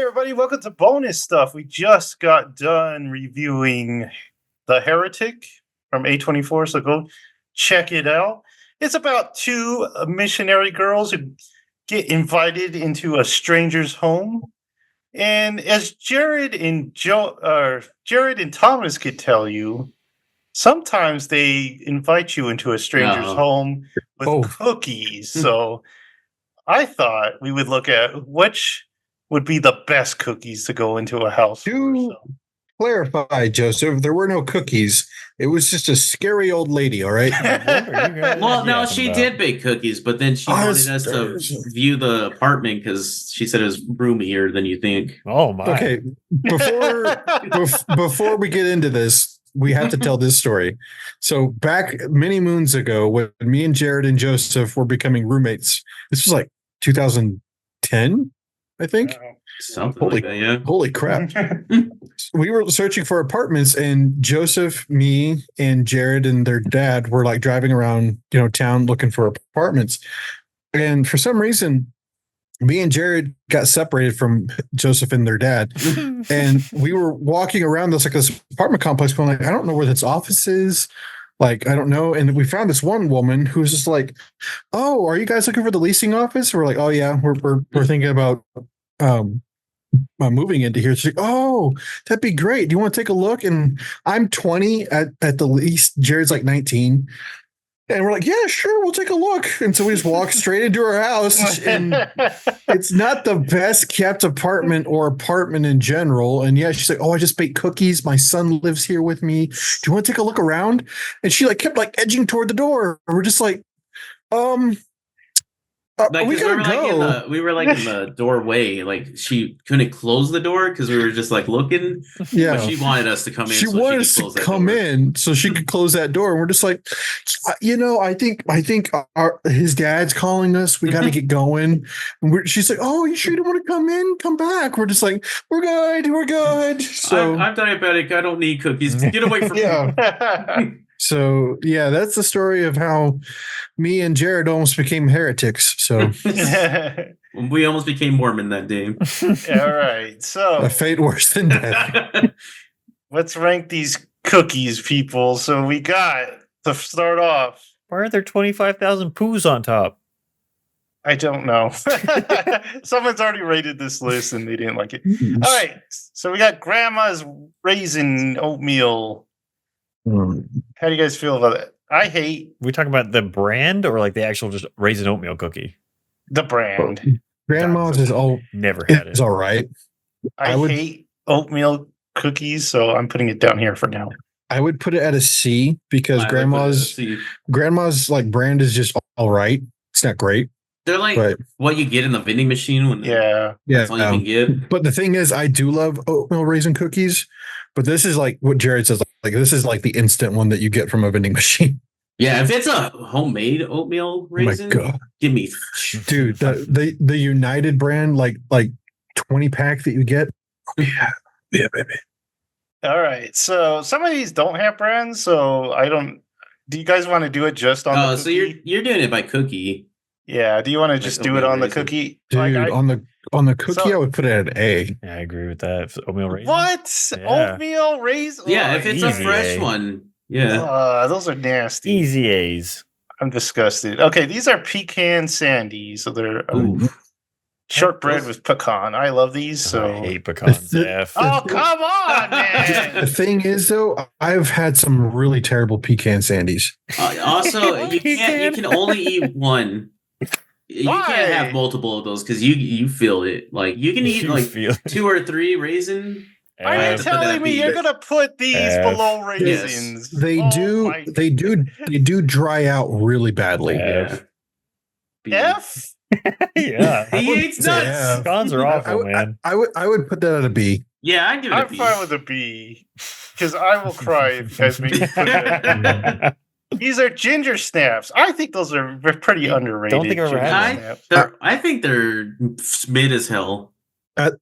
everybody, welcome to bonus stuff. We just got done reviewing The Heretic from A24, so go check it out. It's about two missionary girls who get invited into a stranger's home. And as Jared and Thomas could tell you, sometimes they invite you into a stranger's home with cookies. So I thought we would look at which would be the best cookies to go into a house. To clarify, Joseph, there were no cookies. It was just a scary old lady, all right? Well, no, she did bake cookies, but then she wanted us to view the apartment because she said it was roomier than you think. Oh, my. Okay, before we get into this, we have to tell this story. So back many moons ago, when me and Jared and Joseph were becoming roommates, this was like 2010, I think. Something like that, yeah. Holy crap. We were searching for apartments, and Joseph, me, and Jared and their dad were like driving around, town looking for apartments. And for some reason, me and Jared got separated from Joseph and their dad. And we were walking around this apartment complex going like, I don't know where this office is. Like, I don't know. And we found this one woman who was just like, oh, are you guys looking for the leasing office? We're like, oh yeah, we're thinking about moving into here. She's like, oh, that'd be great. Do you want to take a look? And I'm 20 at the least. Jared's like 19. And we're like, yeah, sure, we'll take a look. And so we just walk straight into her house. And it's not the best kept apartment or apartment in general. And yeah, she's like, oh, I just baked cookies. My son lives here with me. Do you want to take a look around? And she kept edging toward the door. We're just like, we gotta go. We were in the doorway. She couldn't close the door because we were just looking. Yeah, but she wanted us to come in. She wanted us to come in so she could close that door. And we're just like, I think his dad's calling us. We got to get going. And she's like, oh, you sure you don't want to come in? Come back. We're just like, we're good. So I'm diabetic. I don't need cookies. Get away from me. So, yeah, that's the story of how me and Jared almost became heretics. So we almost became Mormon that day. All right. So a fate worse than death. Let's rank these cookies, people. So we got to start off. Why are there 25,000 poos on top? I don't know. Someone's already rated this list and they didn't like it. All right. So we got Grandma's Raisin Oatmeal. How do you guys feel about it? We talking about the brand or the actual just raisin oatmeal cookie? The brand. Grandma's is never had it. It's all right. I hate oatmeal cookies, so I'm putting it down here for now. I would put it at a C because Grandma's brand is just all right. It's not great. They're what you get in the vending machine that's all you can get. But the thing is, I do love oatmeal raisin cookies. But this is what Jared says. This is the instant one that you get from a vending machine. Yeah, if it's a homemade oatmeal raisin, give me, dude. The United brand, 20 pack that you get. Yeah, baby. All right, so some of these don't have brands, so I don't. Do you guys want to do it just on? Oh, so you're doing it by cookie. Yeah. Do you want to just do it on the cookie, dude? On the cookie, I would put it at A. Yeah, I agree with that. Oatmeal raisin. What? Yeah. Oatmeal raisin? Yeah, if it's a fresh one. Yeah. Those are nasty. Easy A's. I'm disgusted. Okay, these are pecan sandies. So they're shortbread with pecan. I love these. So I hate pecans. Oh, come on, man. The thing is, though, I've had some really terrible pecan sandies. Also, you can only eat one. You can't have multiple of those because you feel it. You can eat 2 or 3 raisin. Are you telling me you're gonna put these below raisins? Yes. They do dry out really badly. F? Yeah. He eats nuts. Pecans are awful, man. I would put that at a B. Yeah, I'd give it a B. I'm fine with a B because I will cry if you guys make me put it. These are ginger snaps. I think those are pretty underrated. Don't think I've ever had them. I think they're mid as hell.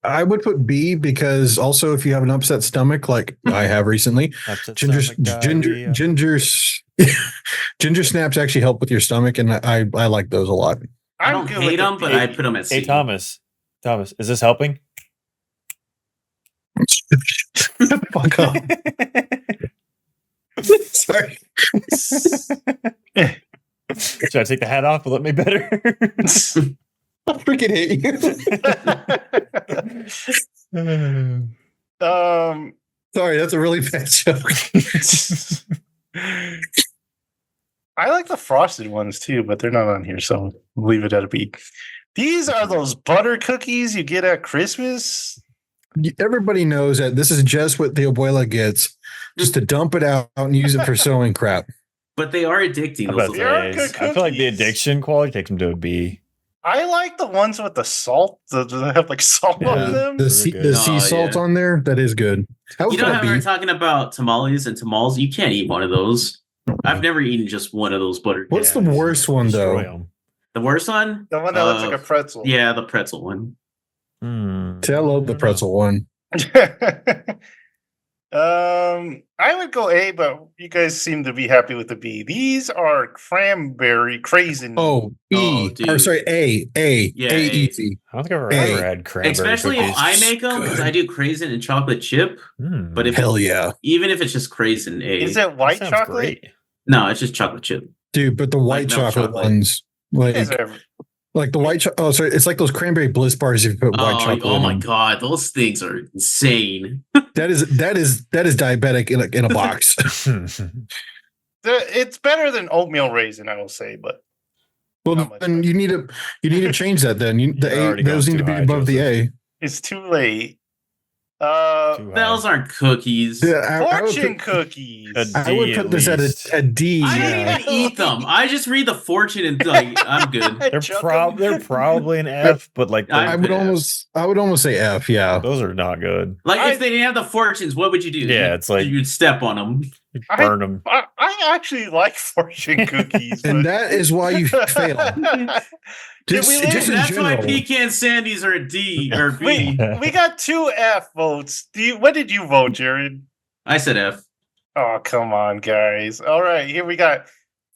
I would put B because also if you have an upset stomach like I have recently, ginger snaps actually help with your stomach, and I like those a lot. I don't hate them, but I put them at C. Hey, Thomas, is this helping? Fuck off. Sorry. Should I take the hat off? Will it make better? I freaking hate you. Sorry, that's a really bad joke. I like the frosted ones too, but they're not on here, so we'll leave it at a B. These are those butter cookies you get at Christmas. Everybody knows that this is just what the abuela gets, just to dump it out and use it for sewing crap. But they are addicting. I'm about Those to little- They are good I feel like the cookies. addiction quality takes them to a B. I like the ones with the salt that have like salt Yeah. on them. The They're sea, good. the sea Oh, salt yeah. on there, that is good. I would You know put how a we're B. talking about tamales and tamales? You can't eat one of those. I've never eaten just one of those butter. What's the just worst one, destroy though? 'em. The worst one? The one that looks like a pretzel. Yeah, the pretzel one. See, I love the pretzel one. I would go A, but you guys seem to be happy with the B. These are cranberry craisin. Oh, Oh, E. dude. Or sorry, A. Yeah, A A. easy. I don't think I've ever, Hey. ever had cranberry Especially cookies. if I make them because I do craisin and chocolate chip. But if Hell yeah. even if it's just craisin, A. Is it white That sounds chocolate? great. No, it's just chocolate chip. Dude, but the white milk chocolate chocolate. ones, like Is there- the white oh sorry, it's like those cranberry bliss bars if you put white Oh, chocolate oh in my them. god, those things are insane. That is diabetic in a box. It's better than oatmeal raisin, I will say, but How Well, much then better? you need to change that. Then the You're A, already those going need to too be high, above the A. it's too late. Too high. Those aren't cookies. Yeah, I would Fortune put, cookies. A I would D put at this least. at a D. I Yeah. don't even eat them. I just read the fortune and like I'm good. They're Chuck 'em. they're probably an F, but like I I those- would F. almost say F. Yeah. those are not good. Like I- if they didn't have the fortunes, what would you do? Yeah, it's like- you'd step on them. You I- burn them. I actually like fortune cookies. And but- that is why you fail. Just, we live- just in That's why general. pecan sandies are a D or we, B. we got 2 F votes. What did you vote, Jared? I said F. Oh, come on, guys. All right, here we got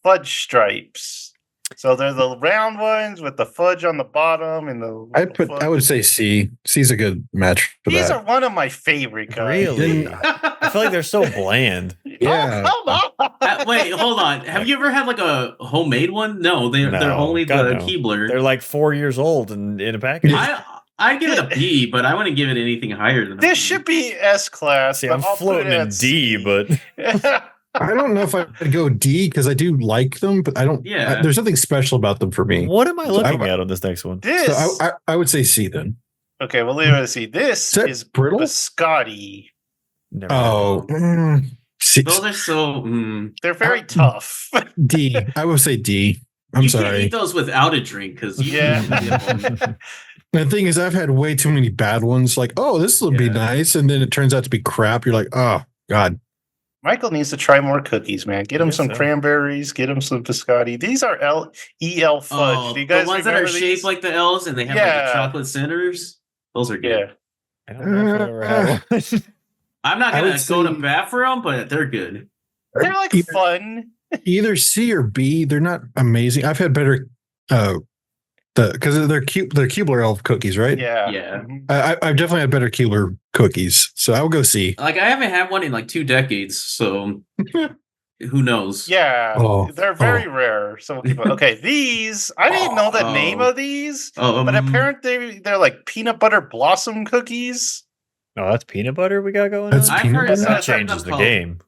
fudge stripes. So they're the round ones with the fudge on the bottom and the. I would say C. C's a good match for These that. are one of my favorite guys. Really? Then- I feel like they're so bland. Yeah. Oh, come on. Wait, hold on. Have you ever had like a homemade one? No, they're No, only God, the no. Keebler. They're like 4 years old and in a package. I'd give it a B, but I wouldn't give it anything higher than a B. This should be S class. See, but I'm I'll put floating it in at D, C. but I don't know if I'd go D because I do like them, but I don't. Yeah. There's nothing special about them for me. what am I So looking I- at on this next one? This. So I would say C then. Okay, we'll leave it at C. This Is that is brittle? biscotti. Never Oh, C, Those are so. They're very Uh, tough. D. I would say D. I'm you can't sorry. eat those without a drink because Yeah. The thing is, I've had way too many bad ones. Like, oh, this will be Yeah. nice, and then it turns out to be crap. You're like, oh God. Michael needs to try more cookies, man. Get him Yes, some sir. cranberries. Get him some biscotti. These are EL fudge. Oh, Do you guys the ones that are remember shaped these? like the L's and they have like Yeah. the chocolate centers. Those are good. Yeah. I don't know if I've ever had one. I'm not I gonna would go to say- bat for them, but they're good. They're like either, fun. either C or B. They're not amazing. I've had better. Because they're Keebler Elf cookies, right? Yeah. Yeah. Mhm. I've definitely had better Keebler cookies, so I will go C. Like I haven't had one in like 2 decades, so who knows? Yeah. Oh, They're very rare. So people, okay, these I didn't know the name of these, but apparently they're like peanut butter blossom cookies. Oh, that's peanut butter we got going That's on? I've peanut heard butter? That I've heard changes them the called- game.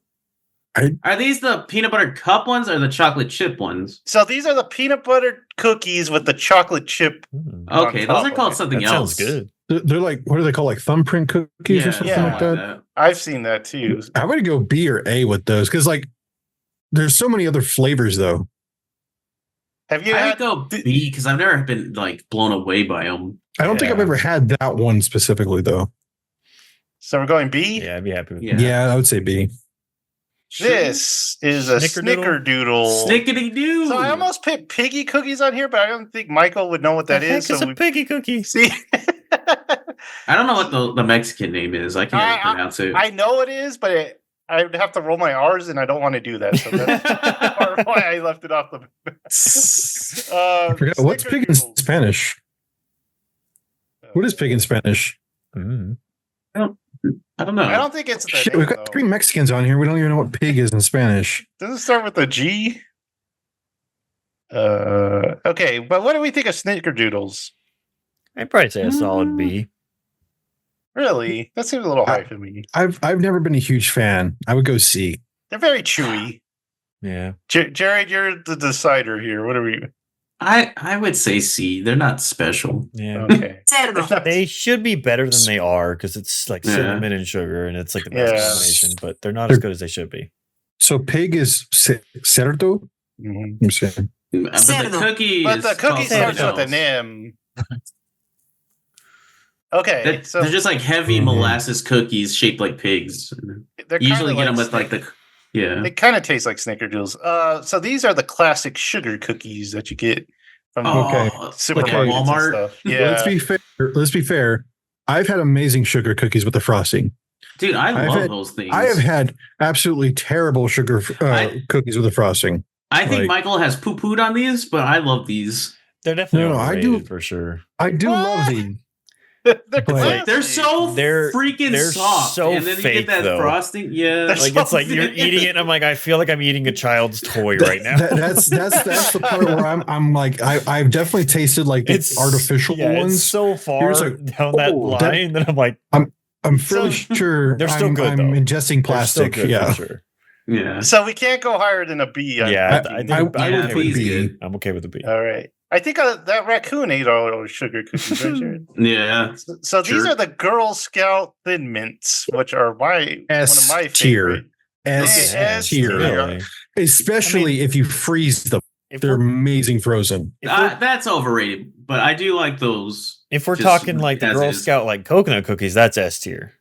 Are these the peanut butter cup ones or the chocolate chip ones? So these are the peanut butter cookies with the chocolate chip. Hmm. Okay, top those are of called it. something That else. sounds good. They're like, what are they called? Like thumbprint cookies or something yeah. like that. I've seen that too. I would go B or A with those because like there's so many other flavors though. Have you I had would go B because I've never been like blown away by them. I don't think I've Yeah. ever had that one specifically though. So we're going B. Yeah, I'd be happy with Yeah. Yeah, I would say B. This is a Snickerdoodle? snickerdoodle. Snickety doo. So I almost put piggy cookies on here, but I don't think Michael would know what that the is. heck is So a we piggy cookie? see. I don't know what the Mexican name is. I can't I- pronounce it. I know it is, but I would have to roll my R's, and I don't want to do that. So that's part of why I left it off the. I forgot what's pig in Snickerdoodle. Spanish. What is pig in Spanish? Mm. I don't know. I don't think it's the Shit, name, we've got though. 3 Mexicans on here. We don't even know what pig is in Spanish. Does it start with a G? Okay, but what do we think of Snickerdoodles? I'd probably say a solid B. Really? That seems a little high for me. I've never been a huge fan. I would go C. They're very chewy. Yeah. Jared, you're the decider here. What are we? I would say C. They're not special. Yeah. Okay. They should be better than they are because it's like Yeah. cinnamon and sugar and it's like the best Yeah. combination, but they're not as good as they should be. So pig is cerdo? Mhm. I'm saying. But the cookie But is the cookie called starts something with an else. M. Okay, so They're just like heavy Mhm. molasses cookies shaped like pigs. they're You usually kinda get them with like Snick- the yeah. They kind of taste like Snickerdoodles. So these are the classic sugar cookies that you get from Okay. supermarkets and Walmart. stuff. Yeah. Let's be fair. I've had amazing sugar cookies with the frosting. Dude, I I've love had- those things. I have had absolutely terrible sugar I- cookies with the frosting. I think like- Michael has poo-pooed on these, but I love these. They're definitely No, I overrated do- for sure. I do What? love these. they're Like, classy. They're so They're- freaking they're soft. so and then you fake, get that though. frosting. Yeah. They're Like so it's like you're thin. eating it and I'm like, I feel like I'm eating a child's toy right now. That's the part where I'm like I've definitely tasted like the artificial yeah, ones. It's so far You're just like, down that oh, that- line that I'm like, I'm fairly So- sure They're still I'm, good, I'm though. ingesting they're still plastic. good Yeah. for sure. yeah. So we can't go higher than a B. Yeah, I- I think I I'm would Yeah, okay put with B's B. good. I'm okay with the B. All right. I think that raccoon ate all those sugar cookies, right, Jared? Yeah. So these Sure. are the Girl Scout Thin Mints, which are one of S my tier. favorite. S S tier. tier. Really. Especially if you freeze them. If They're we're, amazing frozen. if we're, That's overrated, but I do like those. if we're just talking like the as Girl is. Scout like coconut cookies, that's S tier.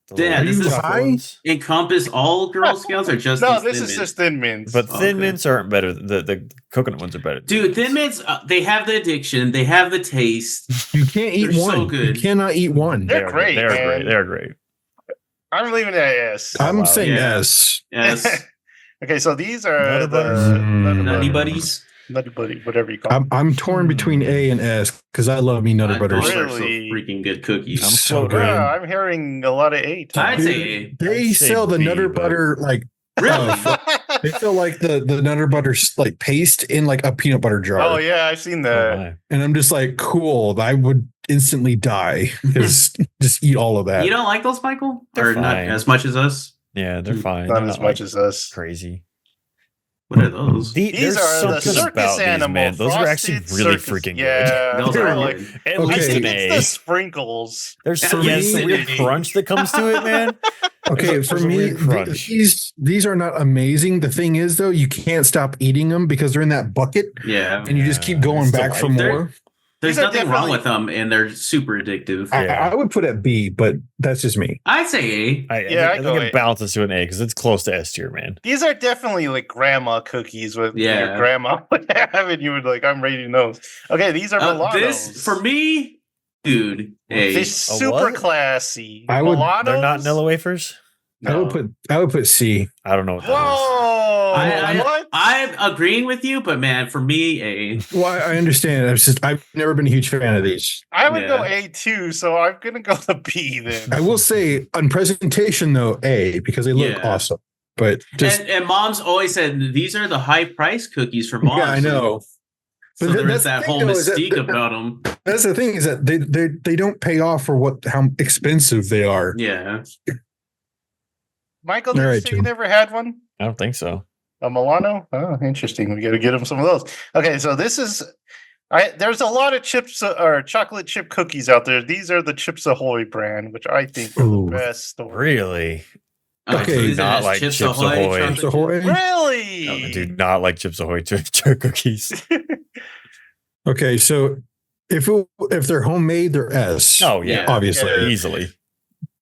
The Yeah, little this is rough high? ones. Encompass all Girl Scouts or just No, these this Thin is Mints? just Thin Mints. But Thin Okay. Mints aren't better. The coconut ones are better. Dude, Thin Mints, they have the addiction, they have the taste. You can't eat They're so one. good. You cannot eat one. They're great, They're man. great. They're great. I'm leaving it at S. I'm wow. saying Yeah. S. Yes. Okay, so these are Nutter the Butters? Nutty Buddies. Nutty Buddy, whatever you call them. I'm torn between A and S because I love me Nutter Butters. Those are so Really? freaking good cookies. I'm So floating. good. Yeah, I'm hearing a lot of 8. I'd Dude, say A. They I'd say sell the B, Nutter but- Butter like Really? they sell like the Nutter Butter like paste in like a peanut butter jar. Oh yeah, I've seen Oh, that. my. And I'm just like, cool. I would instantly die because just eat all of that. You don't like those, Michael? They're Or not fine. as much as us? Yeah, they're fine. Not They're as not, much like, as us. crazy. What are those? These There's are the something circus about these, animal. man. Those are actually frosted really circus- freaking Yeah, Those they're are like. good. good. At Okay. I least think an it's A. the sprinkles. There's At some, yeah, least some an weird A. crunch that comes to it, man. Okay, There's for a me, weird crunch. these are not amazing. The thing is, though, you can't stop eating them because they're in that bucket, Yeah. and you just keep Yeah, going it's back for delightful. more. There's These are nothing wrong definitely- with them, and they're super addictive. Yeah. I would put it B, but that's just me. I'd say A. I I go think A. it balances to an A because it's close to S tier, man. These are definitely like grandma cookies with Yeah. your grandma would have, and you would like, I'm rating those. Okay, these are Milanos. This, for me, dude, A. They're super what? classy. I would- Milanos? They're not Nilla wafers. I would put C. I don't know what that is. Whoa! what? I'm agreeing with you, but man, for me, A. Well, I understand. I've never been a huge fan of these. I would go Yeah. A too, so I'm gonna go the B then. I will say on presentation though A because they look Yeah. awesome. But just And mom's always said these are the high price cookies for moms. yeah, I know. So But there that's is the that thing, whole though, is that mystique the- about them. That's the thing is that they don't pay off for how expensive they are. Yeah. Michael, All did you right, say you Jim. never had one? I don't think so. A Milano? Oh, interesting. We got to get him some of those. Okay, so this is. There's a lot of chips or chocolate chip cookies out there. These are the Chips Ahoy brand, which I think are Ooh. the best. Really? Okay, so these are not just like Chips Chips Ahoy. Ahoy. chocolate Chips chip- Ahoy. Really? I do not like Chips Ahoy chip cookies. Okay, so if they're homemade, they're S. Oh yeah, Yeah. obviously. Yeah. easily.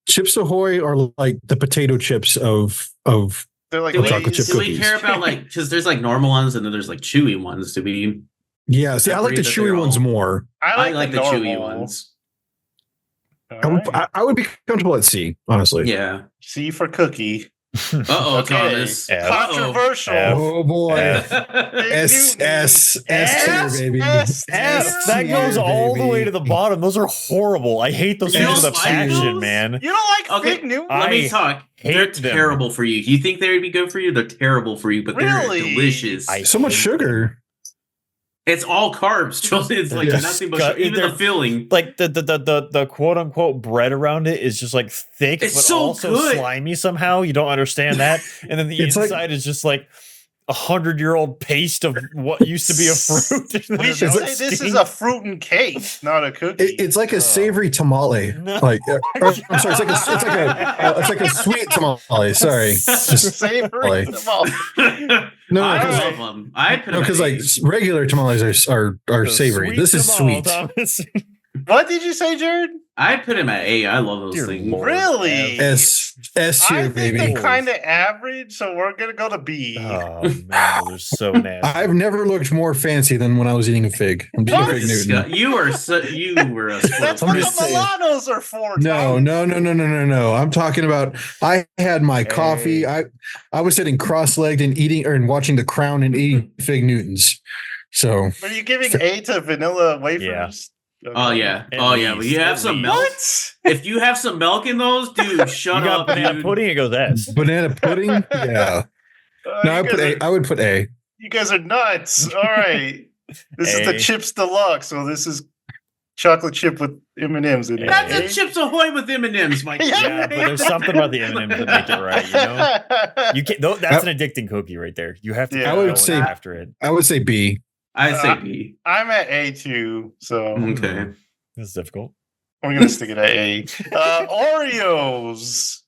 Chips Ahoy are like the potato chips of They're like Do we, chocolate chip do we cookies. care about like because there's like normal ones and then there's like chewy ones? Do we? yeah. See, I like the Agree that chewy they're ones all- more. I like the chewy normal. ones. All I would right. I would be comfortable at C, honestly. Yeah. C for cookie. Uh-oh, Okay. Thomas. F. Controversial. F. Oh boy. S Newton. S S tier, baby. S F. That tier, goes all the way to the baby. bottom. Those are horrible. I hate those You things don't with a like passion, those? man. You don't like Okay, Fig Newton? Let me I talk. hate They're them. terrible for you. You think they would be good for you? They're terrible for you, but Really? they're delicious. I So much hate sugar. It's all carbs, Chelsea. It's like Yes. nothing but Disgu- sugar. Even they're- the filling. Like the quote unquote bread around it is just like thick, It's but so also good. slimy somehow. You don't understand that. And then the It's like- inside is just like 100-year-old paste of what used to be a fruit. We should say this is a fruit and cake, not a cookie. It's like a savory tamale. No. Like, I'm sorry, it's like a sweet tamale. Sorry, just savory. no, I because love them. I put them like regular tamales are savory. Sweet This is tamale, sweet. Thomas. What did you say, Jared? I put them at A. I love those Dear things. Lord. Really? S I tier, think baby. they're kind of average, so we're gonna go to B. Oh man, those are so nasty. I've never looked more fancy than when I was eating a fig. I'm You eating were Fig Newton. you were a spoiled That's I'm what the just saying. Milanos are for. No, Tom. no. I'm talking about I had my coffee. I was sitting cross-legged and eating and watching The Crown and eating Fig Newtons. So Are you giving A to vanilla wafers? Yeah. Okay. Oh yeah. At Oh yeah. But least, you have at some least. milk. What? If you have some milk in those, dude, You shut got up, banana dude. pudding, it goes S. banana pudding, yeah. No, you, guys I would put A. you guys are nuts. All right. This is the A. Chips Deluxe, so this is chocolate chip with M&Ms in it. That's eh? a Chips Ahoy with M&Ms, Mike. Yeah, but there's something about the M&Ms that make it right. You know, you can't. That's an addicting cookie right there. You have to. Yeah. keep I would going say- after it. I would say B. I say B. I'm at A2, so Okay. This is difficult. I'm gonna stick it at A. Oreos.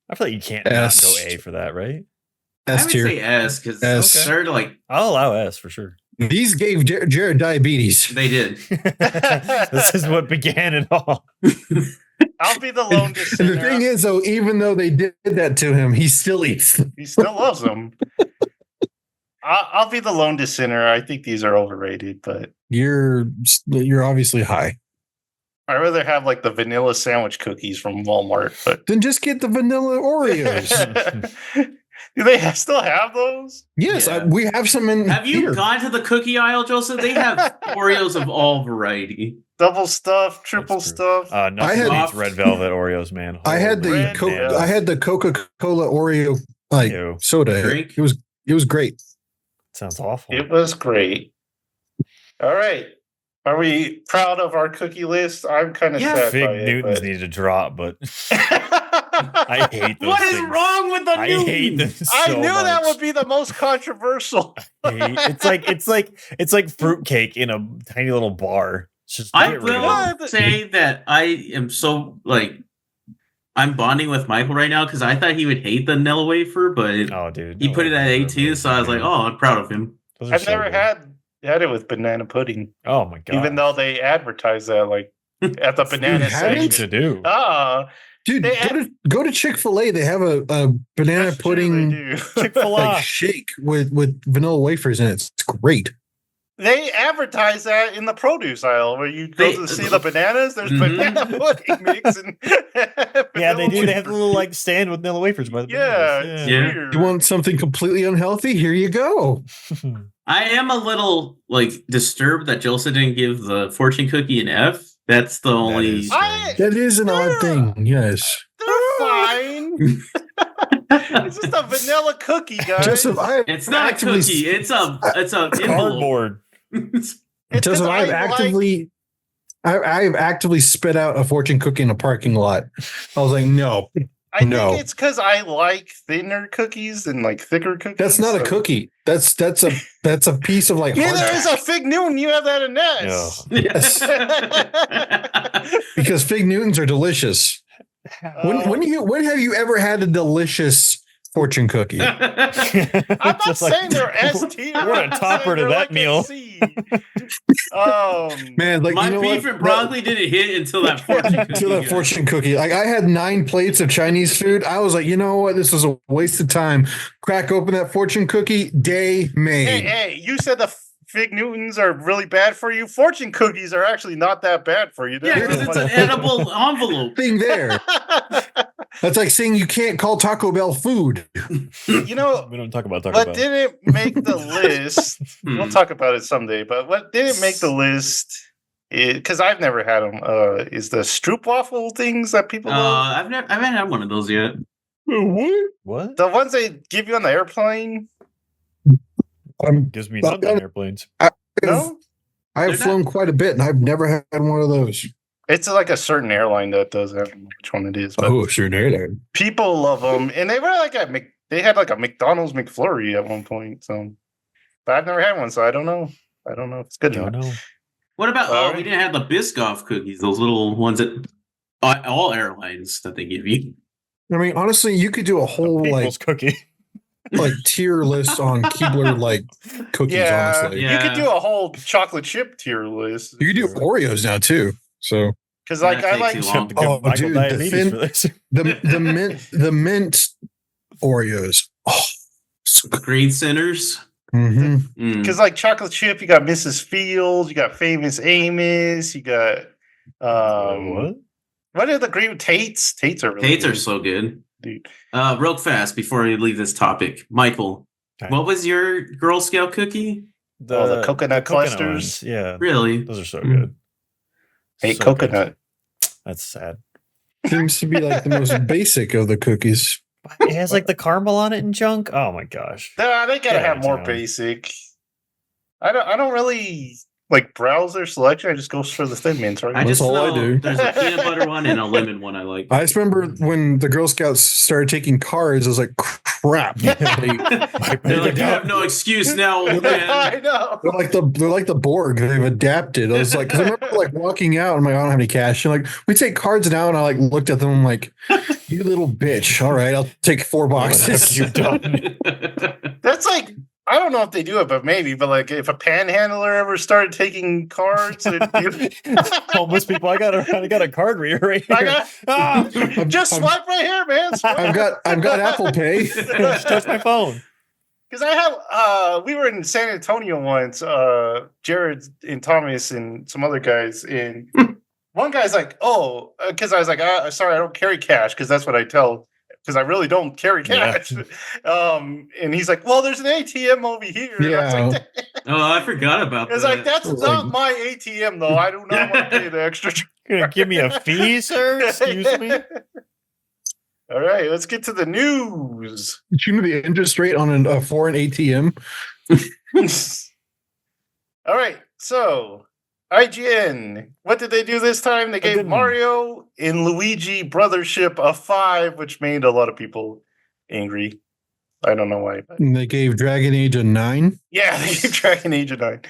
I feel like you can't not S. go A for that, right? I S would tier. say S because S. they're like I'll allow S for sure. These gave Jared diabetes. they did. This is what began it all. I'll be the lone And the dissenter. thing is, though, even though they did that to him, he still eats them. He still loves them. I'll be the lone dissenter. I think these are overrated, but You're obviously high. I'd rather have like the vanilla sandwich cookies from Walmart. But Then just get the vanilla Oreos. do they still have those? Yes, Yeah. we have some in Have you here. gone to the cookie aisle, Joseph? They have Oreos of all variety. Double stuff, triple That's stuff. Nothing I had- beats red velvet Oreos, man. I had the Red Velvet. I had the Coca-Cola Oreo Ew. soda. Drink? It was great. Sounds awful. It was great. All right. Are we proud of our cookie list? I'm kind of Yeah, sad Fig by it, Newtons but- need to drop, but I hate those What is things. wrong with the I hate Newton? them so I knew that much. would be the most controversial. I hate- it's like fruitcake in a tiny little bar. It's just I get rid of will it. say that I am so like I'm bonding with Michael right now because I thought he would hate the vanilla wafer, but Oh, dude, he no put it at way. A2, so I was like, oh, I'm proud of him. Those are I've so never good. had it with banana pudding, Oh my god! even though they advertise that like at the banana haven't? section. to do. Ah, Dude, They go to Chick-fil-A. They have a banana that's true, pudding they do. Chick-fil-A. like shake with vanilla wafers in it. It's great. They advertise that in the produce aisle where you go They- to see the bananas. There's Mhm. banana pudding mix and Yeah, they do. vanilla They have the little like stand with vanilla wafers. By the Yeah, bananas. it's Yeah. weird. You want something completely unhealthy? Here you go. I am a little like disturbed that Joseph didn't give the fortune cookie an F. That's the only. is I- strange. That is an odd thing. Yes. They're fine. It's just a vanilla cookie, guys. Joseph, I have It's not a actively- cookie. It's a envelope. Cardboard. It's Joseph, 'cause I've I like- actively I've actively spit out a fortune cookie in a parking lot. I was like, no, I No. think it's because I like thinner cookies and like thicker cookies. that's not a so- cookie. That's a piece of like Neither is a hardtack. Fig Newton. You have that in No. this. Yes. Because Fig Newtons are delicious. When have you ever had a delicious fortune cookie? I'm not Just like- saying they're S tier. What a I'm topper saying to they're that like a meal. C. Man, like My you know beef what? and broccoli didn't hit until that fortune cookie. To that fortune cookie. Like I had 9 plates of Chinese food. I was like, you know what? This was a waste of time. Crack open that fortune cookie. Day made. Hey, you said the Fig Newtons are really bad for you. Fortune cookies are actually not that bad for you. Yeah, They're because it's really an edible envelope. Thing there. That's like saying you can't call Taco Bell food. You know, We don't talk about Taco what Bell. didn't make the list? We'll talk about it someday. But what didn't make the list? Because I've never had them. Is the stroopwafel things that people love? I haven't had one of those yet. What? What? The ones they give you on the airplane? Gives me nothing on airplanes. No, I have They're flown quite a bit, and I've never had one of those. it's like a certain airline that does it. I don't know which one it is, but sure, there. people love them, and they were like they had like a McDonald's McFlurry at one point. So, but I've never had one, so I don't know. I don't know if it's good Don't enough. know. What about? Alright. We didn't have the Biscoff cookies. Those little ones that all airlines that they give you. I mean, honestly, you could do a whole People's cookie. like tier list on Keebler like cookies. Yeah, Honestly, you could do a whole chocolate chip tier list. you could do Oreos now too. So Because like That I like takes too long. Oh, Michael dude, the diabetes thin- for this. the mint Oreos. Oh, so good. Green centers. Mhm. Mm. because like chocolate chip, you got Mrs. Fields, you got Famous Amos, you got What? what are the green Tates? Tates are really Tates are good, so good. dude. Real fast before we leave this topic, Michael, Okay. what was your Girl Scout cookie? The coconut clusters. ones. Yeah. Really? Those are so Mm. good. Hate So good. coconut. That's sad. Seems to be like the most basic of the cookies. It has like the caramel on it and junk. Oh my gosh. Nah, they gotta Get have out of more town. basic. I don't really like browse their selection. I just go for the thin mints, right? I That's just all I know do. there's a peanut butter one and a lemon one I like. I just remember when the Girl Scouts started taking cards. I was like, crap. They're like, you have no excuse now, old man. I know. They're like the Borg. They've adapted. I was like, 'cause I remember like walking out. I'm like, I don't have any cash. And like, we take cards now, and I like looked at them. I'm like, you little bitch. All right, I'll take 4 boxes. You've done. That's like I don't know if they do it, but maybe. But like, if a panhandler ever started taking cards, Homeless people. I got a card reader right here. I got- Ah, just swipe right here, man. I've got Apple Pay. just touch my phone. Because I have, we were in San Antonio once, Jared and Thomas and some other guys, and one guy's like, "Oh," because I was like, "Sorry, I don't carry cash," because that's what I tell. Because I really don't carry cash. Yeah. And he's like, "Well, there's an ATM over here." And I was Yeah. like, Oh, I forgot about it's that. like that's Like- not my ATM though. I do not want to pay the extra. You're gonna give me a fee, sir? Excuse me. All right, let's get to the news. You know the interest rate on a foreign ATM? All right, so IGN, what did they do this time? They gave didn't. Mario and Luigi Brothership a 5, which made a lot of people angry. I don't know why. But And they gave Dragon Age a 9. yeah, they gave Dragon Age a 9.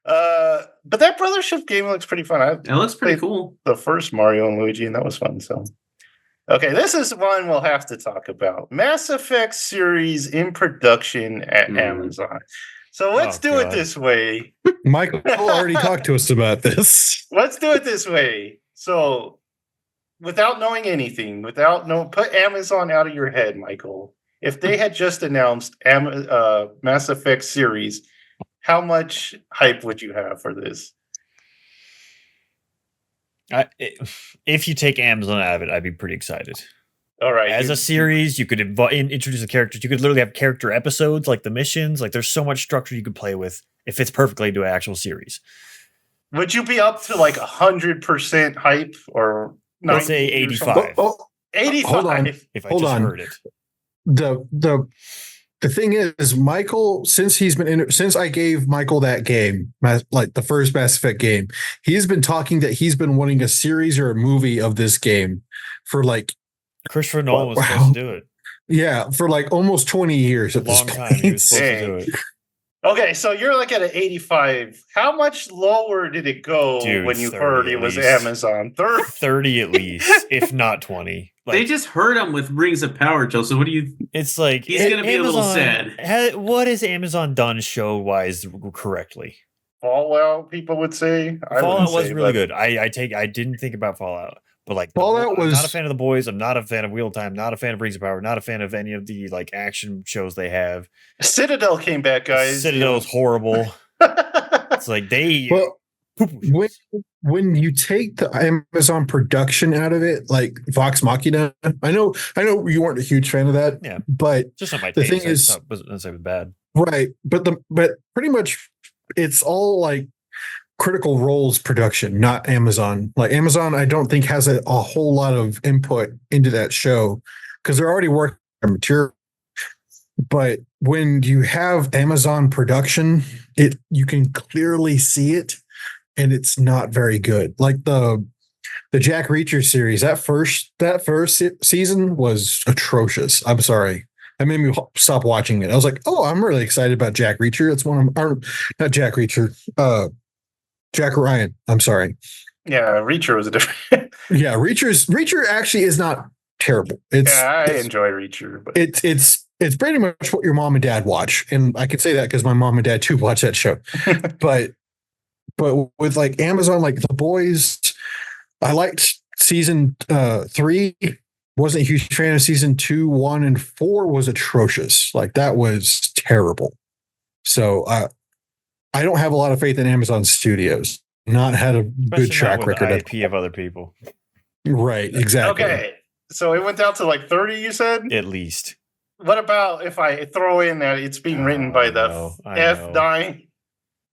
But that Brothership game looks pretty fun. I It looks pretty played cool. the first Mario and Luigi, and that was fun. So, okay, this is one we'll have to talk about. Mass Effect series in production at Amazon. So let's do it God. this way. Michael already talked to us about this. Let's do it this way. So, without knowing anything, put Amazon out of your head, Michael. If they had just announced Mass Effect series, how much hype would you have for this? If you take Amazon out of it, I'd be pretty excited. All right, As a series, you could introduce the characters. You could literally have character episodes, like the missions. Like there's so much structure you could play with. It fits perfectly into an actual series. would you be up to like 100% hype or? Let's say 90 or 85. something? Oh, 85. Hold on. If I Hold just on. heard it. The thing is, Michael, since I gave Michael that game, like the first Mass Effect game, he's been talking that he's been wanting a series or a movie of this game for like, Christopher Nolan was Wow. supposed to do it. yeah, for like almost 20 years A at this long time. He point. was supposed to do it. Okay, so you're like at an 85. How much lower did it go Dude, when you 30 heard at it was least. Amazon? 30? 30 at least, if not 20. Like, They just heard him with Rings of Power, Joseph. What do you? it's like He's gonna be a little sad. What has Amazon done show wise correctly? Fallout, people would say. I Fallout wouldn't was say, really but- good. I didn't think about Fallout, but like Fallout I'm was- not a fan of the boys. I'm not a fan of Wheel Time. Not a fan of Rings of Power. Not a fan of any of the like action shows they have. Citadel came back, guys. Citadel is horrible. It's like they Well, when you take the Amazon production out of it, like Vox Machina, I know you weren't a huge fan of that, Yeah. but Just not my the taste. thing is, I wasn't necessarily bad. right, but pretty much it's all like Critical Role's production, not Amazon. Like Amazon, I don't think has a whole lot of input into that show because they're already working on material. But when you have Amazon production, you can clearly see it, and it's not very good. Like the Jack Reacher series, that first season was atrocious. I'm sorry. That made me stop watching it. I was like, oh, I'm really excited about Jack Reacher. It's one of not Jack Reacher, Jack Ryan. I'm sorry. Yeah, Reacher was a different. Yeah, Reacher actually is not terrible. I enjoy Reacher, but it's pretty much what your mom and dad watch, and I can say that because my mom and dad too watch that show. but with like Amazon, like The Boys, I liked season 3. Wasn't a huge fan of season 2, 1, and 4 was atrocious. Like that was terrible. So I don't have a lot of faith in Amazon Studios. Not had a good track record. The IP of other people. Right, exactly. Okay, so it went down to like 30. You said At least. What about if I throw in that it's being written by the F9?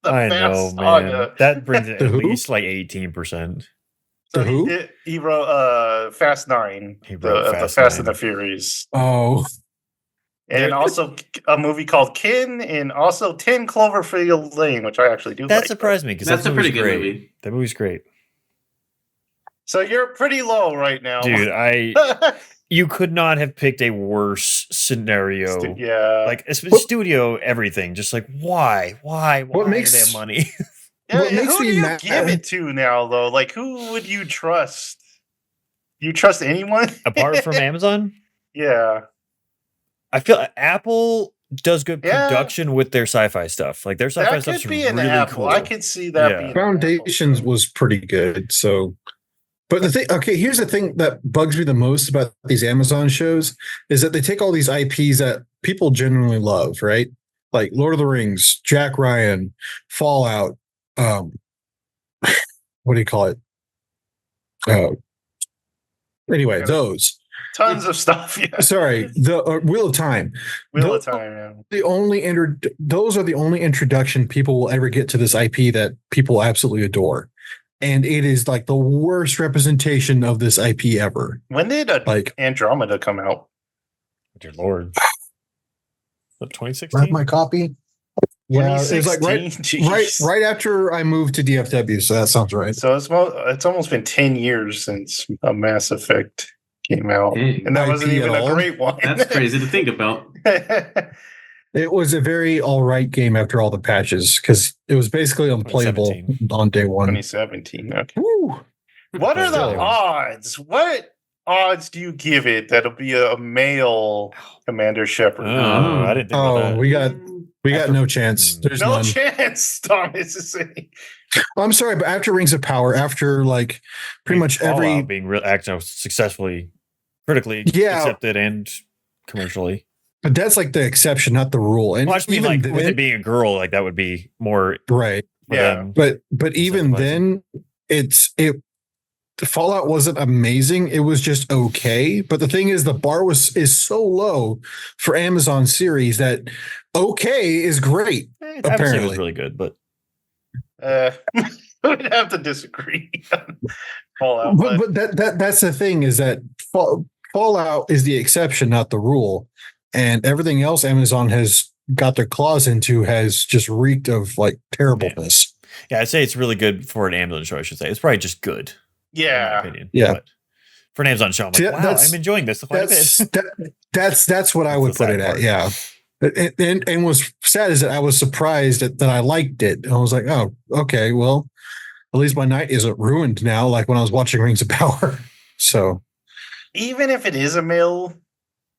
I know, man. That brings it at least like 18%. So who? He wrote Fast 9, the Fast and the Furious. Oh. And also a movie called Kin, and also 10 Cloverfield Lane, which I actually do like. That surprised me because that's a pretty good great. movie. That movie's great. So you're pretty low right now. Dude, you could not have picked a worse scenario. Yeah. Like, it's studio everything. Just like, why? What makes do they have money? Yeah, what makes who do me you mad- give it to now, though? Like, who would you trust? You trust anyone? Apart from Amazon? Yeah. I feel Apple does good Yeah. production with their sci-fi stuff. Like, their sci-fi That stuff's could be really an Apple. cool. I could see that Yeah. being an Foundations Apple. was pretty good. So, but the thing, okay, here's the thing that bugs me the most about these Amazon shows is that they take all these IPs that people genuinely love, right? Like Lord of the Rings, Jack Ryan, Fallout, what do you call it? Anyway, those. Tons of stuff. Yeah. Sorry, the Wheel of Time. Wheel of Time. Yeah. Those are the only introduction people will ever get to this IP that people absolutely adore, and it is like the worst representation of this IP ever. When did Andromeda come out? Dear Lord. What, 2016? Grab my copy. Yeah, it was like 2016? right after I moved to DFW, so that sounds right. So it's almost been 10 years since a Mass Effect came out, Hey, and that wasn't IP even at a all? great one. That's crazy to think about. It was a very all right game after all the patches because it was basically unplayable 2017. on day one. 2017. Okay. Woo. What are the Really? odds? What odds do you give it that'll be a male Commander Shepard? Oh, I didn't think about Oh, that. we got After- no chance. There's No none. chance, Thomas is saying. I'm sorry, but after Rings of Power, after like pretty much every Fallout being successfully critically Yeah. accepted and commercially. but that's like the exception, not the rule. And Well, I just mean, even like, then, with it being a girl, like that would be more right. for Yeah. them. But even then, Fallout wasn't amazing. It was just okay. But the thing is, the bar is so low for Amazon series that okay is great. Apparently, was Apparently. really good, but We'd have to disagree on Fallout. But that's the thing is that Fallout is the exception, not the rule. And everything else Amazon has got their claws into has just reeked of like terribleness. yeah, I'd say it's really good for an Amazon show. I should say it's probably just good. In my Yeah. opinion. Yeah. But for an Amazon show, I'm like, See, wow, that's- I'm enjoying this quite a bit. That's what I would That's the put it sad at. part. Yeah. And what's sad is that I was surprised that I liked it. And I was like, oh, okay, well, at least my night isn't ruined now, like when I was watching Rings of Power. So Even if it is a male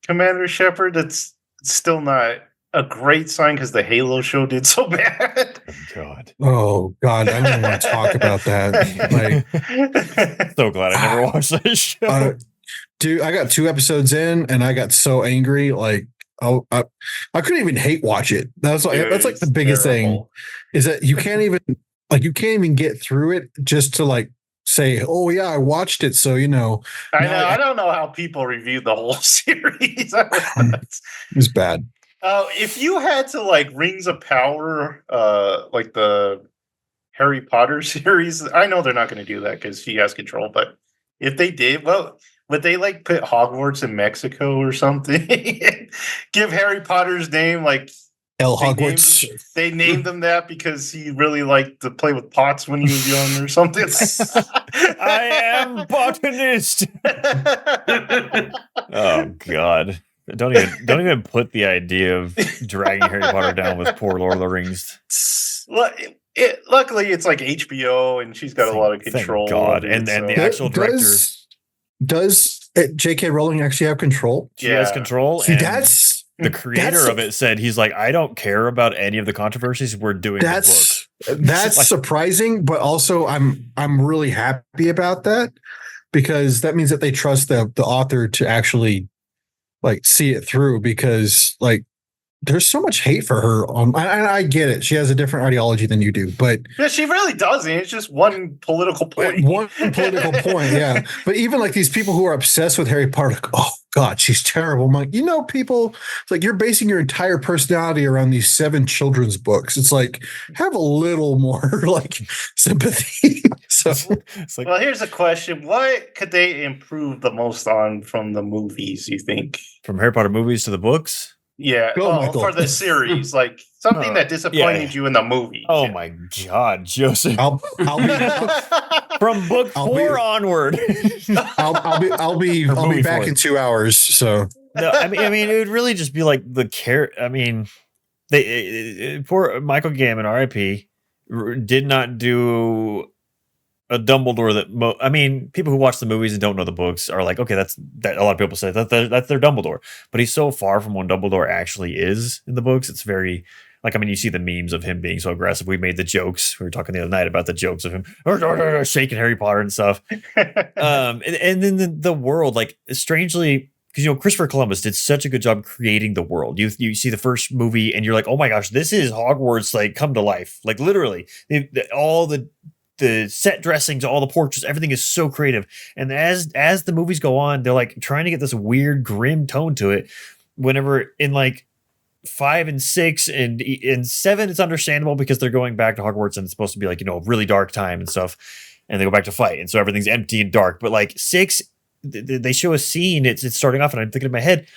Commander Shepard, it's still not a great sign because the Halo show did so bad. God. oh God, I don't want to talk about that. Like So glad I never watched that show. dude, I got 2 episodes in and I got so angry, like I couldn't even hate watch it. That's like the biggest thing is that you can't even like you can't even get through it just to like say, oh yeah, I watched it, so I know. Now I don't know how people reviewed the whole series. it's bad. If you had to like Rings of Power, like the Harry Potter series, I know they're not going to do that because she has control. But if they did, well, would they like put Hogwarts in Mexico or something? Give Harry Potter's name like El they Hogwarts. They named him that because he really liked to play with pots when he was young or something. I am botanist. Oh God. Don't even put the idea of dragging Harry Potter down with poor Lord of the Rings. Well, luckily it's like HBO and she's got a lot of control. Thank God. It, And so. the actual director does J.K. Rowling actually have control? She has control. See, and that's the creator of it said he's like, I don't care about any of the controversies. We're doing the book. That's Like- surprising, but also I'm really happy about that because that means that they trust the author to actually like see it through because like there's so much hate for her on I get it. She has a different ideology than you do, but Yeah, she really doesn't. It's just one political point. one political point, yeah. But even like these people who are obsessed with Harry Potter, like, oh God, she's terrible. I'm like, people, it's like you're basing your entire personality around these 7 children's books. It's like have a little more like sympathy. So It's like, Well, here's a question: what could they improve the most on from the movies? You think? from Harry Potter movies to the books. Yeah, Go, Michael. for the series, like something that disappointed yeah. you in the movie. Oh my God, Joseph. I'll be From book I'll 4 be- onward. I'll be movie back for in it. 2 hours. So No, I mean, it would really just be like the care. I mean, poor Michael Gambon, R.I.P., did not do a Dumbledore that. I mean, people who watch the movies and don't know the books are like, okay, that's that. A lot of people say that's their Dumbledore, but he's so far from what Dumbledore actually is in the books. It's very. Like, I mean, you see the memes of him being so aggressive. We made the jokes. We were talking the other night about the jokes of him shaking Harry Potter and stuff. And then the world, like, strangely, because Christopher Columbus did such a good job creating the world. You see the first movie and you're like, oh my gosh, this is Hogwarts like come to life. Like literally, all the set dressings, all the portraits, everything is so creative. And as the movies go on, they're like trying to get this weird grim tone to it. Whenever in like 5 and 6 and in 7, it's understandable because they're going back to Hogwarts and it's supposed to be like, a really dark time and stuff. And they go back to fight. And so everything's empty and dark. But like 6, they show a scene. It's starting off and I'm thinking in my head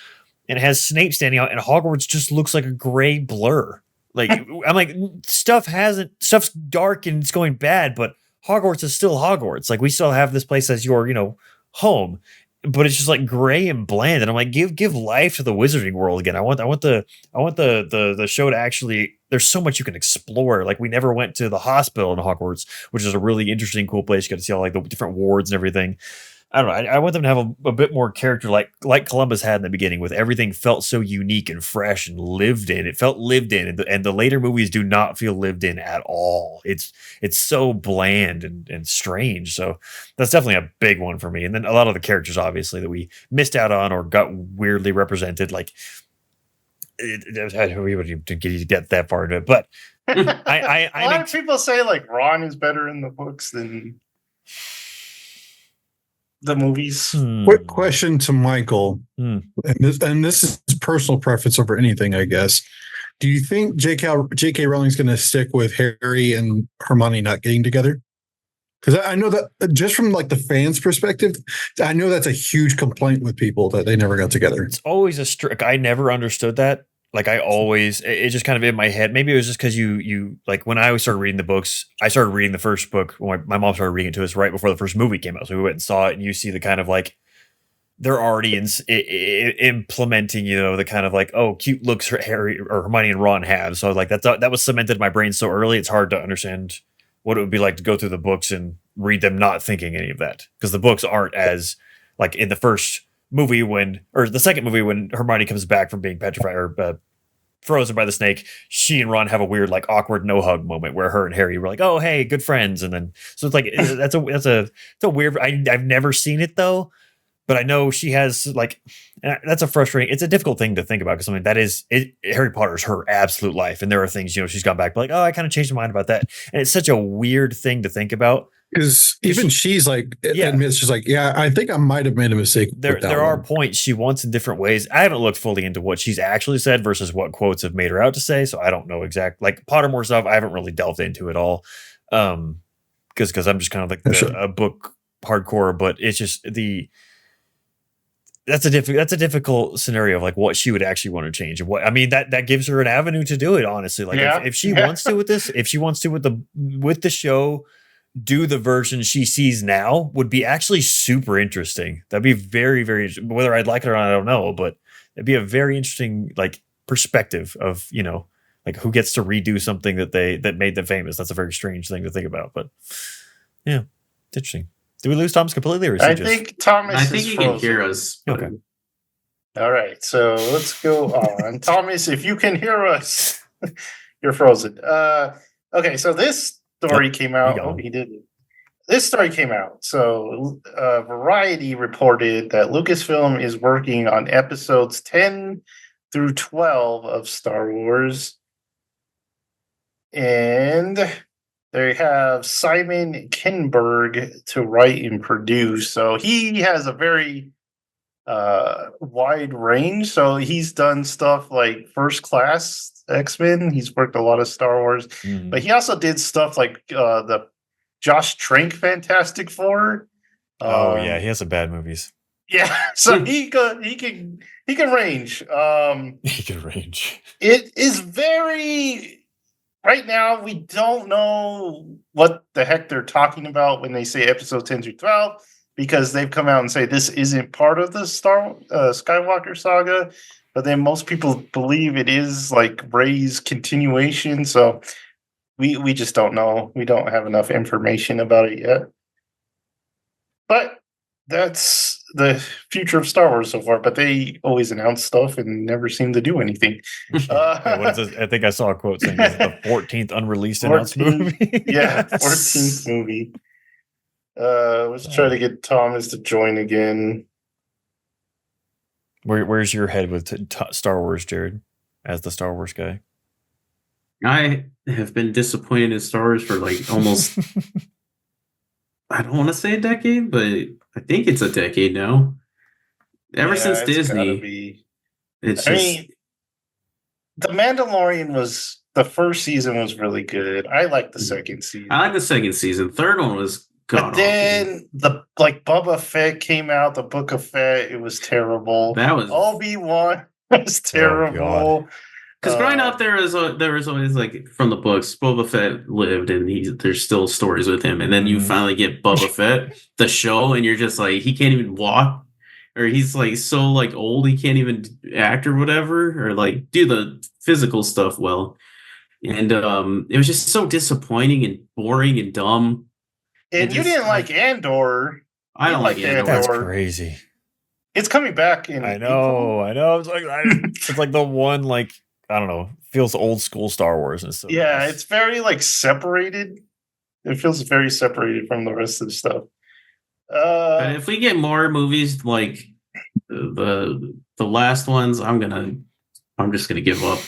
and it has Snape standing out and Hogwarts just looks like a gray blur. Like I'm like, stuff's dark and it's going bad, but Hogwarts is still Hogwarts. Like we still have this place as your, home. But it's just like gray and bland, and I'm like, give life to the wizarding world again. I want the show to actually. There's so much you can explore. Like we never went to the hospital in Hogwarts, which is a really interesting, cool place. You got to see all like the different wards and everything. I don't know. I want them to have a bit more character, like Columbus had in the beginning, with everything felt so unique and fresh and lived in. It felt lived in, and the later movies do not feel lived in at all. It's so bland and strange. So that's definitely a big one for me. And then a lot of the characters, obviously, that we missed out on or got weirdly represented. Like we wouldn't get that far into it, but a lot of people say like Ron is better in the books than the movies. quick question to Michael, Hmm. and this is personal preference over anything, I guess. Do you think J.K. Rowling's going to stick with Harry and Hermione not getting together? Because I know that just from like the fans' perspective, I know that's a huge complaint with people that they never got together. It's always a strict. I never understood that. Like I always, it just kind of in my head. Maybe it was just because you like when I started reading the books. I started reading the first book when my mom started reading it to us right before the first movie came out. So we went and saw it, and you see the kind of like they're already implementing, the kind of like cute looks Harry or Hermione and Ron have. So like that was cemented in my brain so early. It's hard to understand what it would be like to go through the books and read them not thinking any of that, because the books aren't as like in the first movie or the second movie when Hermione comes back from being petrified or frozen by the snake, she and Ron have a weird like awkward no hug moment where her and Harry were like, oh hey, good friends, and then so it's like that's a weird. I've never seen it though, but I know she has like that's a frustrating. It's a difficult thing to think about because I mean that is it. Harry Potter's her absolute life, and there are things she's gone back like, oh, I kind of changed my mind about that, and it's such a weird thing to think about. Because even she's like, admits she's like, yeah, I think I might have made a mistake. There are points she wants in different ways. I haven't looked fully into what she's actually said versus what quotes have made her out to say, so I don't know exactly. Like Pottermore stuff, I haven't really delved into at all, because I'm just kind of like a book hardcore. But it's just that's a difficult scenario of like what she would actually want to change and what I mean that gives her an avenue to do it. Honestly, like if she wants to with this, if she wants to with the show. Do the version she sees now would be actually super interesting. That'd be very, very, whether I'd like it or not, I don't know, but it'd be a very interesting like perspective of, like who gets to redo something that made them famous. That's a very strange thing to think about, but yeah, it's interesting. Did we lose Thomas completely? Or is think Thomas I think he can hear us. Okay. All right. So let's go on. Thomas, if you can hear us, you're frozen. Okay. So this story came out. Oh, he didn't. This story came out. So Variety reported that Lucasfilm is working on episodes 10 through 12 of Star Wars. And they have Simon Kinberg to write and produce. So he has a very wide range. So he's done stuff like First Class X-Men. He's worked a lot of Star Wars, but he also did stuff like the Josh Trank Fantastic Four. Oh yeah, he has some bad movies. Yeah, so he can range. He can range. It is very right now. We don't know what the heck they're talking about when they say episode 10 through 12 because they've come out and say this isn't part of the Skywalker saga. But then most people believe it is like Rey's continuation. So we just don't know. We don't have enough information about it yet. But that's the future of Star Wars so far. But they always announce stuff and never seem to do anything. What is this? I think I saw a quote saying it's the 14th unreleased announced movie. Yeah, 14th movie. Let's try to get Thomas to join again. Where's your head with Star Wars, Jared, as the Star Wars guy? I have been disappointed in Star Wars for like almost, I don't want to say a decade, but I think it's a decade now. Ever since Disney. It's just... I mean, The Mandalorian was, the first season was really good. I like the second season. I like the second season. Third one was But then Boba Fett came out, the Book of Fett, it was terrible. That was Obi-Wan was terrible. Because growing up, there was always like from the books, Boba Fett lived, and there's still stories with him, and then you finally get Boba Fett, the show, and you're just like he can't even walk, or he's like so like old he can't even act or whatever, or like do the physical stuff well, and it was just so disappointing and boring and dumb. And you didn't like Andor. I don't like Andor. That's crazy. It's coming back in. I know. It's like it's like the one like I don't know, feels old school Star Wars and stuff. Yeah, it's very like separated. It feels very separated from the rest of the stuff. But if we get more movies like the last ones, I'm just gonna give up.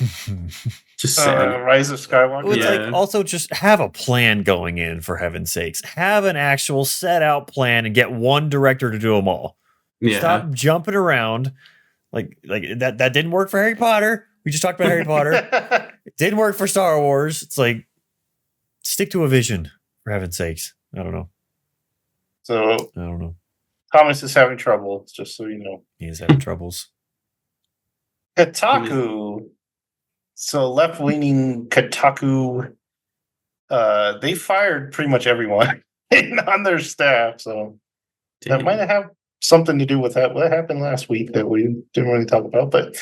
Just sad. Rise of Skywalker. Well, it's like also just have a plan going in, for heaven's sakes. Have an actual set out plan and get one director to do them all. Yeah. Stop jumping around. Like that didn't work for Harry Potter. We just talked about Harry Potter. It didn't work for Star Wars. It's like stick to a vision, for heaven's sakes. I don't know. So I don't know. Thomas is having trouble, just so you know. He is having troubles. Kotaku. So left-leaning Kotaku, they fired pretty much everyone on their staff. So that might have something to do with that. What happened last week that we didn't really talk about, but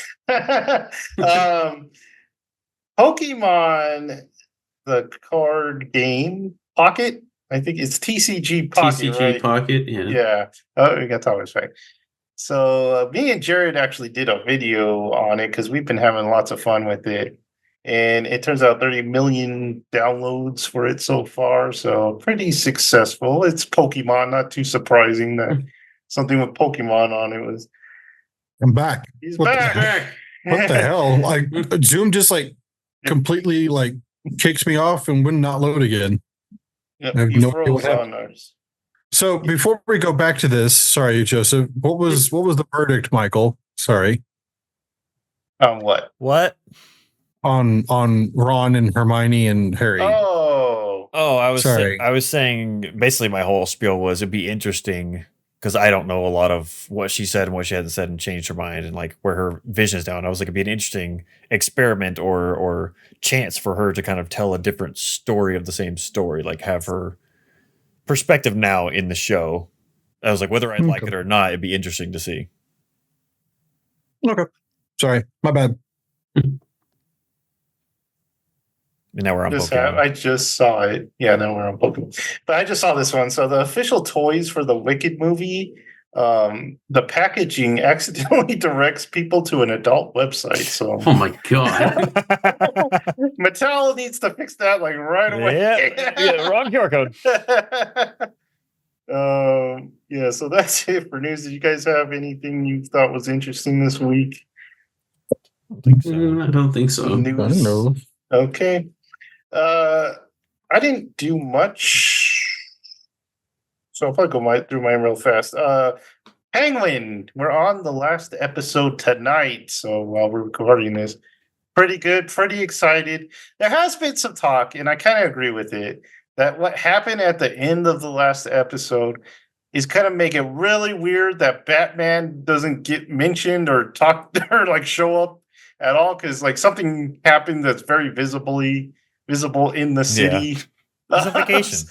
Pokemon, the card game Pocket. I think it's TCG Pocket. TCG right? Pocket, yeah. Yeah. Oh, we got Thomas right. So me and Jared actually did a video on it because we've been having lots of fun with it. And it turns out 30 million downloads for it so far. So pretty successful. It's Pokemon, not too surprising that something with Pokemon on it. Was I'm back. he's What the back? Back. What the hell? Like Zoom just like completely like kicks me off and would not load again. Yep, I have he no idea what froze happened. on ours. So before we go back to this, sorry, Joseph, what was the verdict, Michael? Sorry. On what? What? On Ron and Hermione and Harry. Oh, Oh, I Sorry. was saying basically my whole spiel was it'd be interesting because I don't know a lot of what she said and what she hadn't said and changed her mind and like where her vision is down. I was like, it'd be an interesting experiment or chance for her to kind of tell a different story of the same story, like have her perspective now in the show. I was like, whether I'd like Okay. it or not, it'd be interesting to see. Okay. Sorry, my bad. And now we're on just Pokemon. I just saw it. Yeah, now we're on Pokemon. But I just saw this one. So the official toys for the Wicked movie, the packaging accidentally directs people to an adult website. So Oh my god. Mattel needs to fix that like right away. yeah, wrong QR code. Yeah, so that's it for news. Did you guys have anything you thought was interesting this week? I don't think so. I don't think so. I don't know. Okay. I didn't do much. So I'll probably go through mine real fast. Penguin, we're on the last episode tonight. So while we're recording this, pretty good, pretty excited. There has been some talk, and I kind of agree with it, that what happened at the end of the last episode is kind of make it really weird that Batman doesn't get mentioned or talk or like show up at all because like something happened that's very visible in the city. He's on vacation.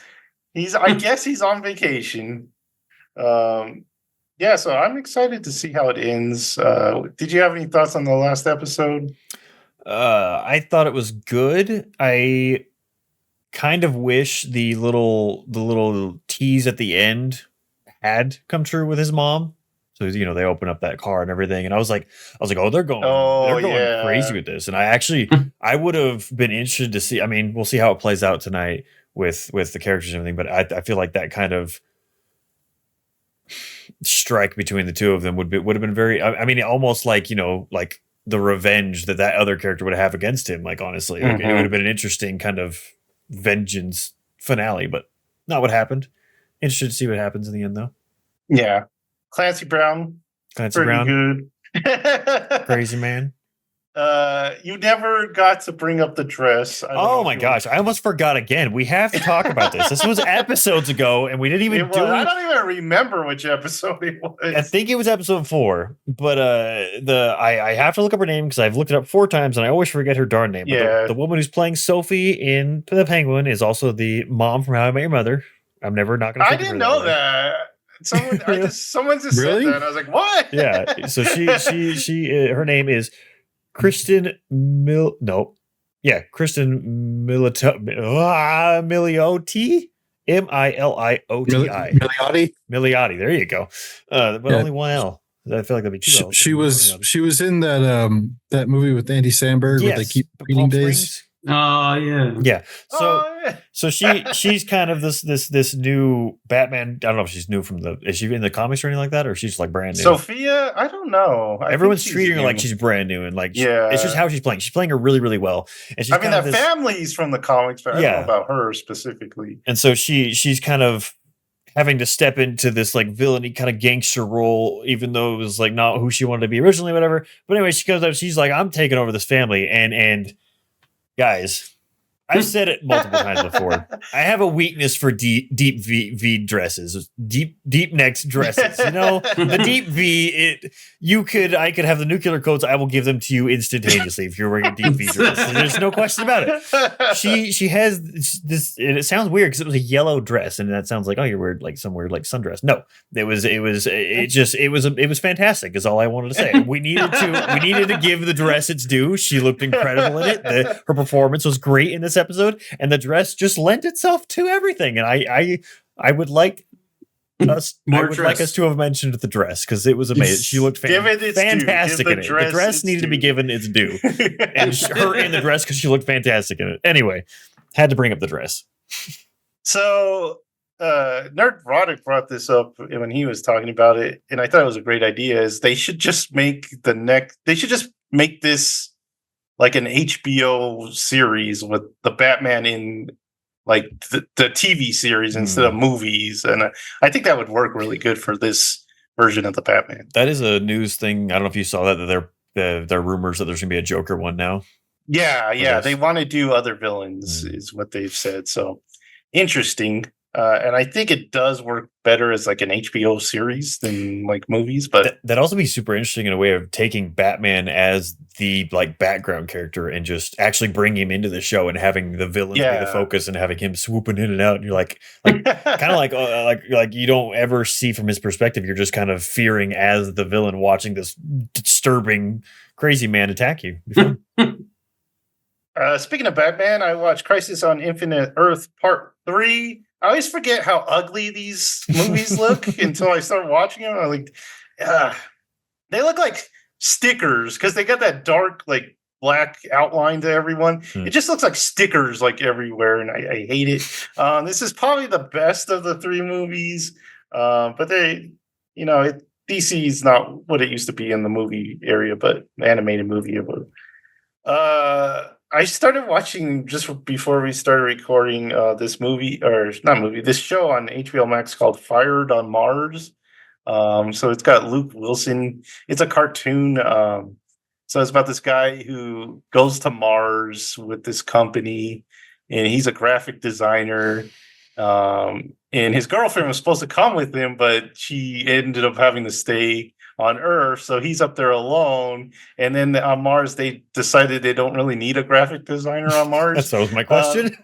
I guess he's on vacation. Yeah, so I'm excited to see how it ends. Did you have any thoughts on the last episode? I thought it was good. I kind of wish the little tease at the end had come true with his mom. So they open up that car and everything, and I was like, oh, they're going yeah. crazy with this. And I would have been interested to see. I mean, we'll see how it plays out tonight with the characters and everything. But I feel like that kind of strike between the two of them would have been very. I mean, almost like like the revenge that other character would have against him. Like honestly, like, it would have been an interesting kind of vengeance finale, but not what happened. Interested to see what happens in the end, though. Yeah. Clancy Brown. Clancy Pretty Brown, good. crazy man. You never got to bring up the dress. I don't know Oh if my you- gosh, I almost forgot again. We have to talk about this. This was episodes ago, and we didn't even do I it. don't even remember which episode it was. I think it was episode 4, but I have to look up her name because I've looked it up 4 times and I always forget her darn name. But Yeah. the woman who's playing Sophie in The Penguin is also the mom from How I Met Your Mother. I'm never not going to. I didn't know that. Someone just Really? said that. And I was like, what? Yeah. So she her name is Kristen Kristen Milioti. Milioti. Milioti? Milioti. There you go. But Yeah. only one L. I feel like that'd be 2 L's. She was in that movie with Andy Samberg where they keep reading Palm days. Springs. Oh yeah. Yeah. So Oh, yeah. so she's kind of this new Batman. I don't know if she's new is she in the comics or anything like that, or she's like brand new? Sophia, I don't know. I Everyone's think she's treating her like new. she's brand new, and like Yeah. it's just how she's playing. She's playing her really, really well, and she's I mean, kind of that this, family's from the comics, but I Yeah. don't know about her specifically. and so she's kind of having to step into this like villainy kind of gangster role, even though it was like not who she wanted to be originally, whatever. But anyway, she goes up, she's like, I'm taking over this family, and guys, I've said it multiple times before. I have a weakness for deep V dresses, deep necked dresses. The deep V. I could have the nuclear codes. I will give them to you instantaneously if you're wearing a deep V dress. There's no question about it. She has this. And it sounds weird because it was a yellow dress, and that sounds like, oh, you're weird, like some weird like sundress. No, it was fantastic. Is all I wanted to say. We needed to give the dress its due. She looked incredible in it. Her performance was great in this episode, and the dress just lent itself to everything. And I would like us to have mentioned the dress because it was amazing. She looked Give it its due. fantastic Give in the it. dress The dress its needed to be due. given its due, and her in the dress because she looked fantastic in it. Anyway, had to bring up the dress. So Nerd Roddick brought this up when he was talking about it, and I thought it was a great idea. Is they should just make this like an HBO series with the Batman in like the TV series instead of movies, and I think that would work really good for this version of the Batman. That is a news thing. I don't know if you saw that there are rumors that there's going to be a Joker one now. Yeah, they this. want to do other villains, is what they've said. So interesting. And I think it does work better as like an HBO series than like movies, but That'd also be super interesting in a way of taking Batman as the like background character and just actually bringing him into the show and having the villain be the focus and having him swooping in and out. And you're like kind of like you don't ever see from his perspective. You're just kind of fearing as the villain watching this disturbing, crazy man attack you. Speaking of Batman, I watched Crisis on Infinite Earth Part 3. I always forget how ugly these movies look until I start watching them. I'm like, they look like stickers because they got that dark, like black outline to everyone. It just looks like stickers like everywhere, and I hate it. This is probably the best of the three movies, but DC is not what it used to be in the movie area, but animated movie. I started watching just before we started recording this show on HBO Max called Fired on Mars. So it's got Luke Wilson. It's a cartoon. So it's about this guy who goes to Mars with this company, and he's a graphic designer. And his girlfriend was supposed to come with him, but she ended up having to stay on Earth, so he's up there alone. And then on Mars, they decided they don't really need a graphic designer on Mars. That was my question.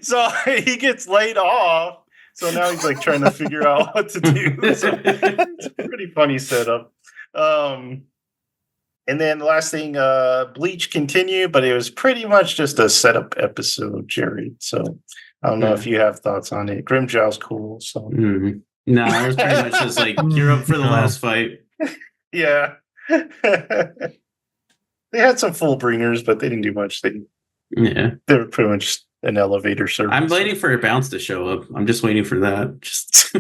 So he gets laid off. So now he's like trying to figure out what to do. So it's a pretty funny setup. And then the last thing, Bleach continued, but it was pretty much just a setup episode, Jerry. So I don't know if you have thoughts on it. Grimjow's cool. So no, it was pretty much just like you're up for the last fight. Yeah. They had some full bringers, but they didn't do much. They were pretty much an elevator service. I'm waiting for a bounce to show up. I'm just waiting for that. Just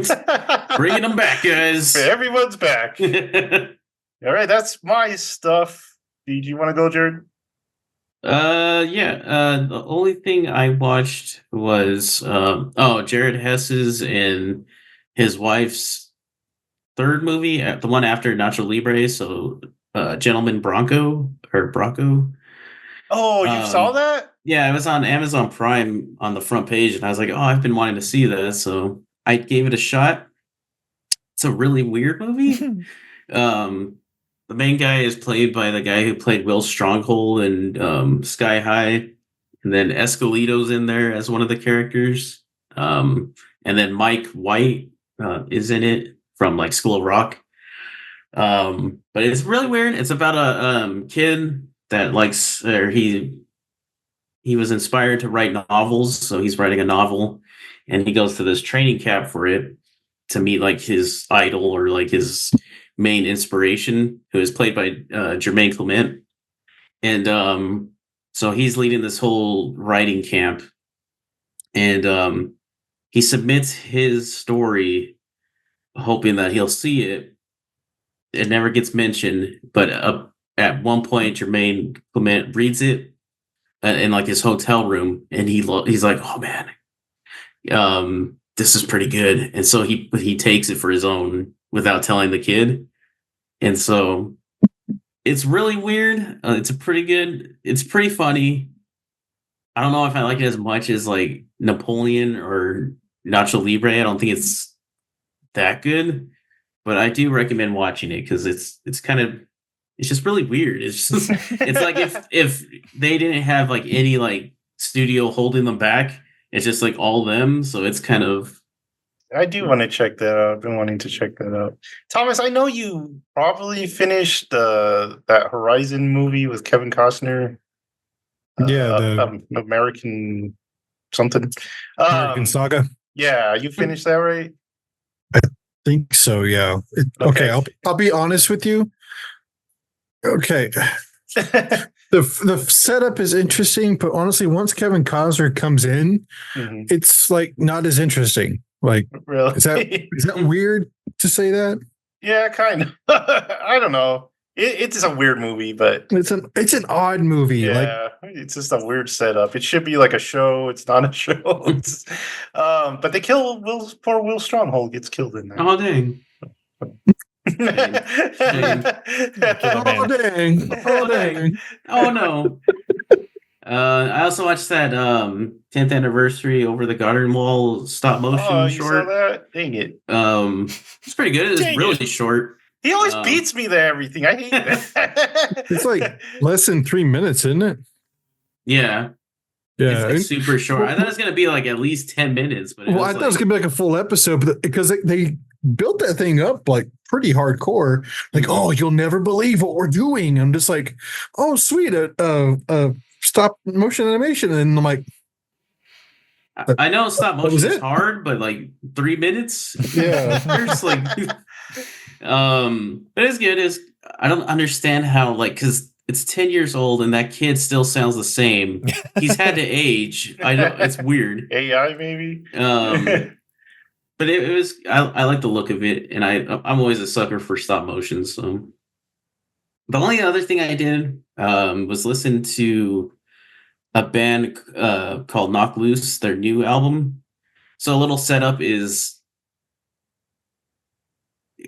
bringing them back, guys. Everyone's back. All right, that's my stuff. Did you want to go, Jared? The only thing I watched was Jared Hess's and his wife's third movie, the one after Nacho Libre, so Gentleman Bronco. Oh, you saw that? Yeah, it was on Amazon Prime on the front page, and I was like, oh, I've been wanting to see that, so I gave it a shot. It's a really weird movie. The main guy is played by the guy who played Will Stronghold in Sky High, and then Escalito's in there as one of the characters, and then Mike White is in it from like School of Rock. But it's really weird. It's about a kid that likes, or he was inspired to write novels, so he's writing a novel, and he goes to this training camp for it to meet like his idol or like his main inspiration, who is played by Jermaine Clement. And so he's leading this whole writing camp, and he submits his story hoping that he'll see it. It never gets mentioned, but at one point Jermaine Clement reads it in like his hotel room, and he's like, oh man, this is pretty good. And so he takes it for his own without telling the kid. And so it's really weird. It's pretty funny. I don't know if I like it as much as like Napoleon or Nacho Libre. I don't think it's that good, but I do recommend watching it because it's just really weird. It's just it's like if they didn't have like any like studio holding them back, it's just like all them. So it's kind of. I do want to check that out. I've been wanting to check that out. Thomas, I know you probably finished that Horizon movie with Kevin Costner. American something. American Saga. Yeah, you finished that, right? I think so. Yeah. Okay. I'll be honest with you. Okay. The setup is interesting, but honestly, once Kevin Costner comes in, it's like not as interesting. Like, Really? is that weird to say that? Yeah, kind of. I don't know. It's a weird movie, but It's an odd movie. Like, yeah, it's just a weird setup. It should be like a show. It's not a show. But they kill poor Will Stronghold gets killed in that. Oh dang! oh dang, oh dang. Oh no! I also watched that 10th anniversary Over the Garden Wall stop motion Oh, you short. saw that? Dang it. It's pretty good. It's Dang really short. He always Um, beats me to everything. I hate that. It's like less than 3 minutes, isn't it? Yeah, Yeah. it's like super short. I thought it was gonna be like at least 10 minutes, but Well, I thought it was gonna be like a full episode, but because they built that thing up like pretty hardcore. Like, oh, you'll never believe what we're doing. I'm just like, oh, sweet, stop motion animation, and I'm like, I know stop That was motion is it? hard, but like 3 minutes. Yeah. There's like, but it's good. Is I don't understand how because it's 10 years old and that kid still sounds the same. He's had to age. I know it's weird. AI maybe. But it was I like the look of it, and I'm always a sucker for stop motion. So the only other thing I did was listen to a band called Knock Loose, their new album. So a little setup is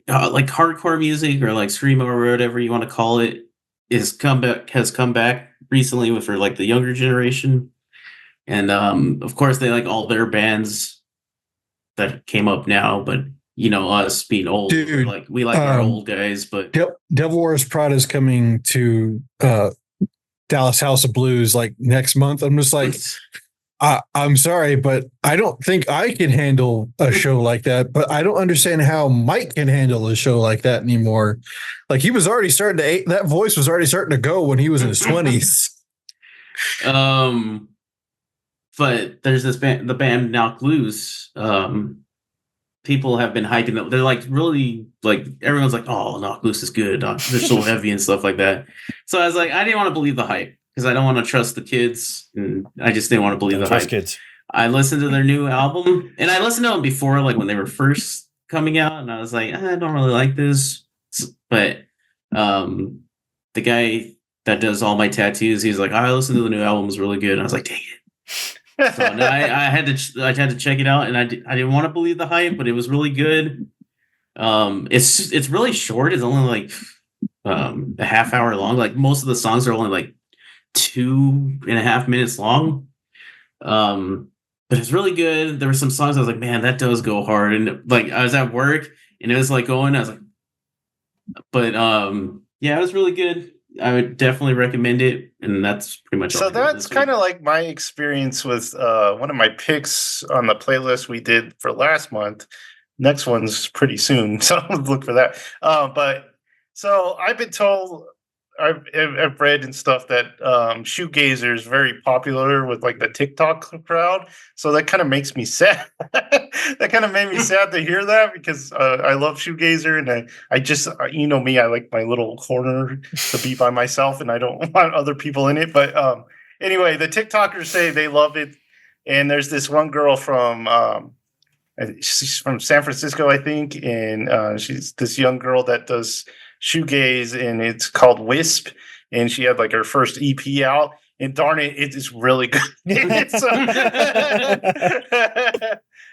like hardcore music or like screamo or whatever you want to call it has come back recently for like the younger generation, and of course they like all their bands that came up now, but us being old, Dude, we like our old guys, but Devil Wears Prada is coming to Dallas House of Blues like next month. I'm just like, I'm sorry, but I don't think I can handle a show like that. But I don't understand how Mike can handle a show like that anymore. Like he was already that voice was already starting to go when he was in his 20s. But there's this band, the band Knock Loose. People have been hyping them. They're like really like everyone's like, oh, Knock Loose is good. They're so heavy and stuff like that. So I was like, I didn't want to believe the hype because I don't want to trust the kids, and I just didn't want to believe the hype. Kids. I listened to their new album, and I listened to them before, like when they were first coming out, and I was like, I don't really like this. But the guy that does all my tattoos, he's like, I listened to the new album, it was really good. And I was like, dang it. So no, I had to check it out, and I didn't want to believe the hype, but it was really good. It's really short. It's only like a half hour long. Like most of the songs are only like 2.5 minutes long. But it's really good. There were some songs I was like, man, that does go hard. And like I was at work and it was like going, I was like, but yeah, it was really good. I would definitely recommend it, and that's pretty much all. So that's kind of like my experience with one of my picks on the playlist we did for last month. Next one's pretty soon, so look for that. But so I've been told, I've read and stuff that shoegazer is very popular with like the TikTok crowd. So that kind of makes me sad. That kind of made me sad to hear that because I love shoegazer, and I just me, I like my little corner to be by myself, and I don't want other people in it. But anyway, the TikTokers say they love it, and there's this one girl from she's from San Francisco, I think, and she's this young girl that does shoegaze, and it's called Wisp, and she had like her first EP out, and darn it, it is really good.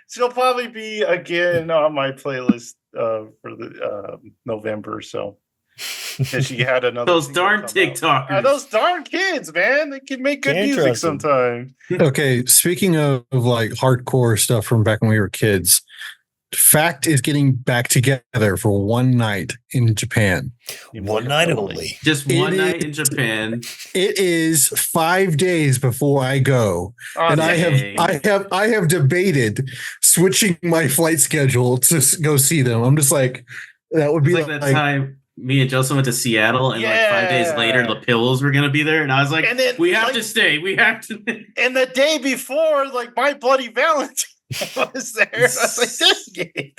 She'll probably be again on my playlist for the November. So and she had another those darn TikTokers, those darn kids, man, they can make good music sometimes. Okay, speaking of like hardcore stuff from back when we were kids, Fact is getting back together for one night in Japan. One night only. Just one night in Japan. It is 5 days before I go, and I have debated switching my flight schedule to go see them. I'm just like, that would be like that time me and Joseph went to Seattle, and like 5 days later, the Pillows were gonna be there, and I was like, and then, we have to stay. We have to. And the day before, like My Bloody Valentine was there. I was like,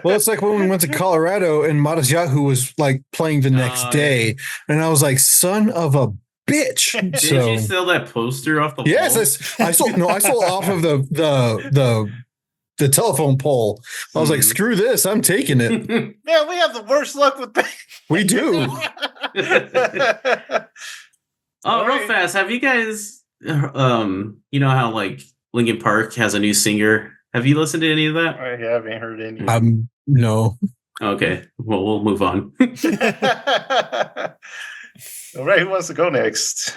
well, it's like when we went to Colorado and Modest Yahoo was like playing the next day, and I was like, son of a bitch. Did you sell that poster off the wall? Yes, I sold off of the the telephone pole. I was like, Mhm. screw this, I'm taking it. Man, we have the worst luck with that. We do. Oh, real Alright. fast. Have you guys, you know how like Linkin Park has a new singer? Have you listened to any of that? I haven't heard any. No. Okay, well, we'll move on. All right, who wants to go next?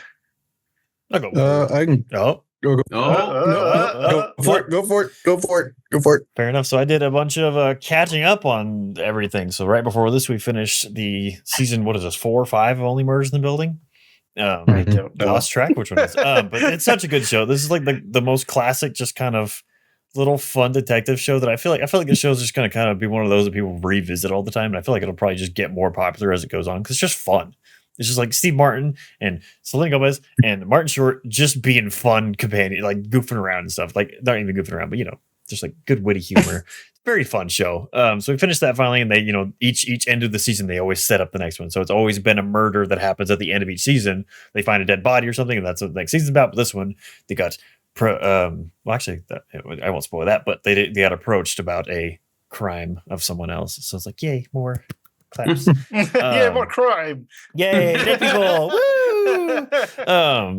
I'll go. I can Oh, go. Oh, Go for it. Go for it. Go for it. Go for it. fair enough. So I did a bunch of catching up on everything. So right before this, we finished the season. What is this? 4 or 5 of Only Murders in the Building. I don't know. Lost track which one it is. But it's such a good show. This is like the most classic, just kind of little fun detective show that I feel like this show is just going to kind of be one of those that people revisit all the time. And I feel like it'll probably just get more popular as it goes on because it's just fun. It's just like Steve Martin and Selena Gomez and Martin Short just being fun companion, like goofing around and stuff. Like not even goofing around, but just like good witty humor. Very fun show. So we finished that finally, and they, each end of the season they always set up the next one. So it's always been a murder that happens at the end of each season. They find a dead body or something, and that's what the next season's about. But this one, they got I won't spoil that, but they got approached about a crime of someone else. So it's like, yay, more claps. Yeah, more crime. Yay, dead people. Woo!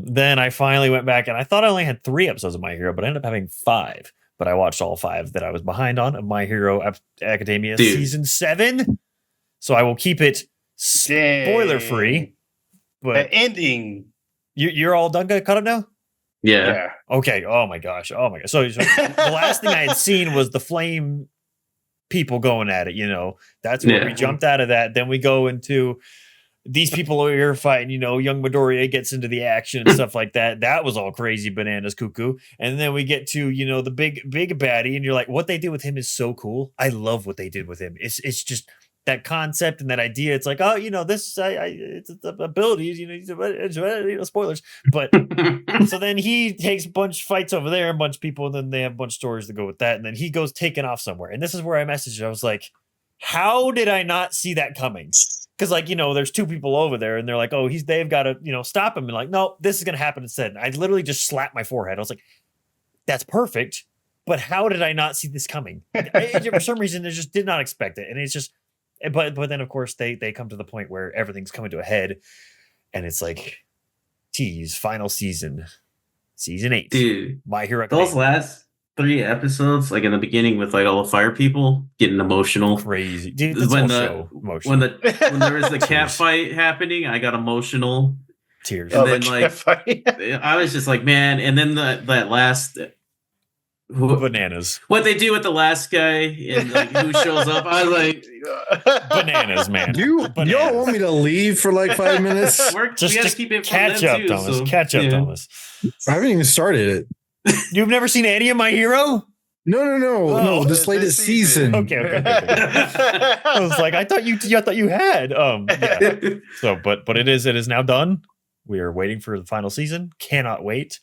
Then I finally went back, and I thought I only had 3 episodes of My Hero, but I ended up having 5. But I watched all 5 that I was behind on of My Hero Academia Dude. season 7. So I will keep it spoiler free. The But ending. you're all done, caught up now? yeah. Yeah. Okay. Oh my gosh. So the last thing I had seen was the flame people going at it. That's where we Yeah. jumped out of that. Then we go into these people over here fighting. Young Midoriya gets into the action and stuff like that. That was all crazy bananas cuckoo. And then we get to the big baddie, and you're like, what they did with him is so cool. I love what they did with him. It's just that concept and that idea. It's like, this it's the abilities. Spoilers, but. So then he takes a bunch of fights over there, a bunch of people, and then they have a bunch of stories to go with that. And then he goes taking off somewhere. And this is where I messaged. I was like, how did I not see that coming? Because there's 2 people over there, and they're like, oh, they've got to, stop him. And like, no, this is going to happen instead. And I literally just slapped my forehead. I was like, that's perfect. But how did I not see this coming? For some reason, I just did not expect it. And it's just, but then of course they come to the point where everything's coming to a head, and it's like, tease, final season 8. Dude, My Hero those Academia. last 3 episodes, like in the beginning with like all the fire people getting emotional. Crazy, dude. This When whole the- show, emotional. When there was the cat Tears. fight happening, I got emotional. Tears. And Oh, then, the like, cat fight. I was just like, man. And then that last, Bananas. what they do with the last guy and like who shows up, I was like, Bananas, man. Y'all Bananas. want me to leave for like 5 minutes? we gotta Just keep it from catch them up, too, Thomas. so, Catch up, yeah. Thomas. I haven't even started it. You've never seen any of My Hero? No. Oh, No, this latest season. Okay. I was like, I thought you had. Yeah. So, but it is now done. We are waiting for the final season. Cannot wait.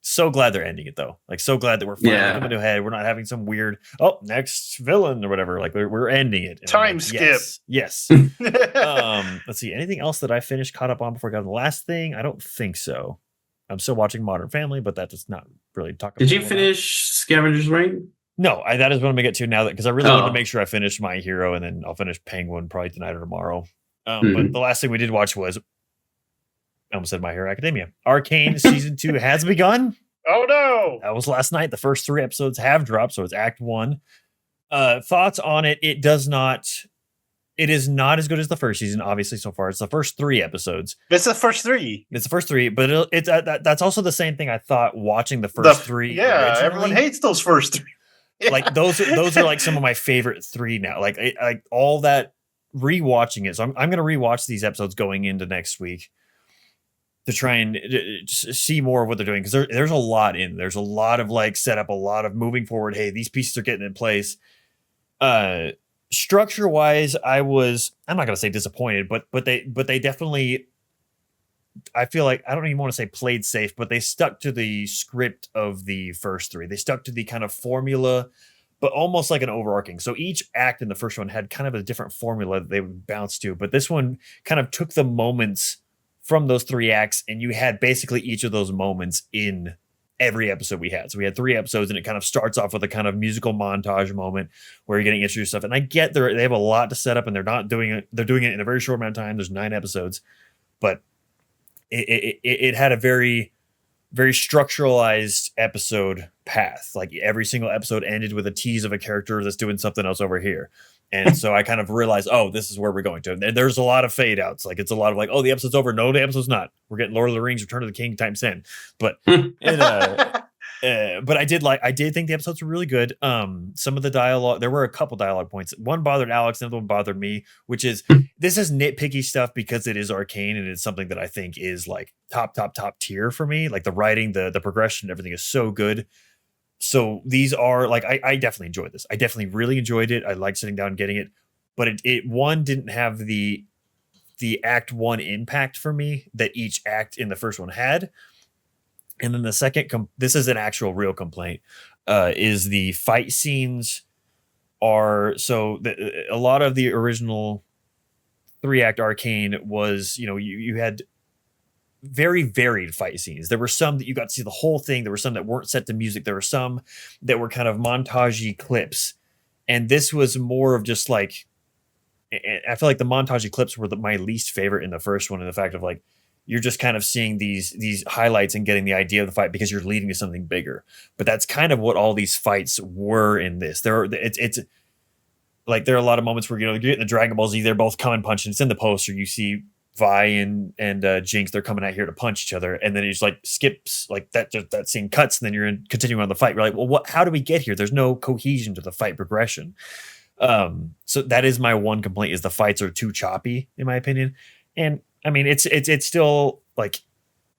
So glad they're ending it though. Like, so glad that we're finally coming to a head. We're not having some weird next villain or whatever. Like, we're ending it. And I'm Time like, skip. Yes. Let's see. Anything else that I finished, caught up on before I got to the last thing? I don't think so. I'm still watching Modern Family, but that does not really talk. Did you about finish Scavenger's Reign? No, that is what I'm gonna get to now, that because I really wanted Oh. to make sure I finished My Hero, and then I'll finish Penguin probably tonight or tomorrow. But Mhm. the last thing we did watch was, I almost said My Hero Academia. Arcane season 2 has begun. Oh no! That was last night. The first 3 episodes have dropped, so it's Act 1. Thoughts on it? It is not as good as the first season, obviously. So far, it's the first 3 episodes. It's the first 3. It's the first 3, but it's that's also the same thing I thought watching the first 3. Yeah, originally. everyone hates those first 3. Like those are like some of my favorite 3 now. Like all that rewatching it. So I'm gonna rewatch these episodes going into next week to try and see more of what they're doing, because there's a lot in. There's a lot of like setup, a lot of moving forward. Hey, these pieces are getting in place. Structure wise, I'm not gonna say disappointed, but they definitely, I feel like, I don't even want to say played safe, but they stuck to the script of the first 3. They stuck to the kind of formula, but almost like an overarching. So each act in the first one had kind of a different formula that they would bounce to, but this one kind of took the moments from those 3 acts, and you had basically each of those moments in every episode we had. So we had 3 episodes, and it kind of starts off with a kind of musical montage moment where you're getting introduced to stuff. And I get they have a lot to set up, and they're not doing it. They're doing it in a very short amount of time. There's 9 episodes, but it had a very, very structuralized episode path. Like every single episode ended with a tease of a character that's doing something else over here. And so I kind of realized, oh, this is where we're going to. And there's a lot of fade outs. Like it's a lot of like, oh, the episode's over. No, the episode's not. We're getting Lord of the Rings, Return of the King times 10. But but I did think the episodes were really good. Some of the dialogue, there were a couple dialogue points. One bothered Alex, another one bothered me, which is this is nitpicky stuff because it is Arcane and it's something that I think is like top tier for me. Like the writing, the progression, everything is so good. So these are like I definitely enjoyed this. I definitely really enjoyed it. I liked sitting down and getting it, but it one didn't have the act 1 impact for me that each act in the first one had. And then the second, this is an actual real complaint, is the fight scenes are a lot of the original 3-act Arcane was, you had very varied fight scenes. There were some that you got to see the whole thing. There were some that weren't set to music. There were some that were kind of montagey clips. And this was more of just like, I feel like the montagey clips were my least favorite in the first one. And the fact of like, you're just kind of seeing these highlights and getting the idea of the fight because you're leading to something bigger. But that's kind of what all these fights were in this. It's like there are a lot of moments where you're getting the Dragon Ball Z. They're both coming punching. It's in the poster. You see Vi and Jinx. They're coming out here to punch each other, and then it just like skips like that. Just that scene cuts, and then you're continuing on the fight. You're like, well, how do we get here? There's no cohesion to the fight progression. So that is my one complaint: is the fights are too choppy, in my opinion. And I mean, it's still like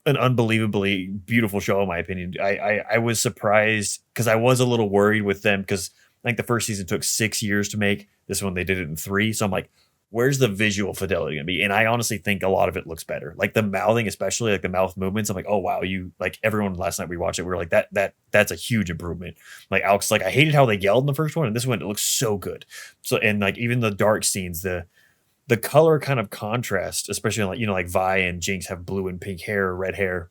an unbelievably beautiful show, in my opinion. I was surprised because I was a little worried with them because I think the first season took 6 years to make. This one they did it in 3. So I'm like, where's the visual fidelity gonna be? And I honestly think a lot of it looks better. Like the mouthing, especially like the mouth movements. I'm like, oh wow, like everyone last night we watched it, we were like that's a huge improvement. Like Alex, like I hated how they yelled in the first one, and this one it looks so good. So and like even the dark scenes, the color kind of contrast, especially like like Vi and Jinx have blue and pink hair, or red hair,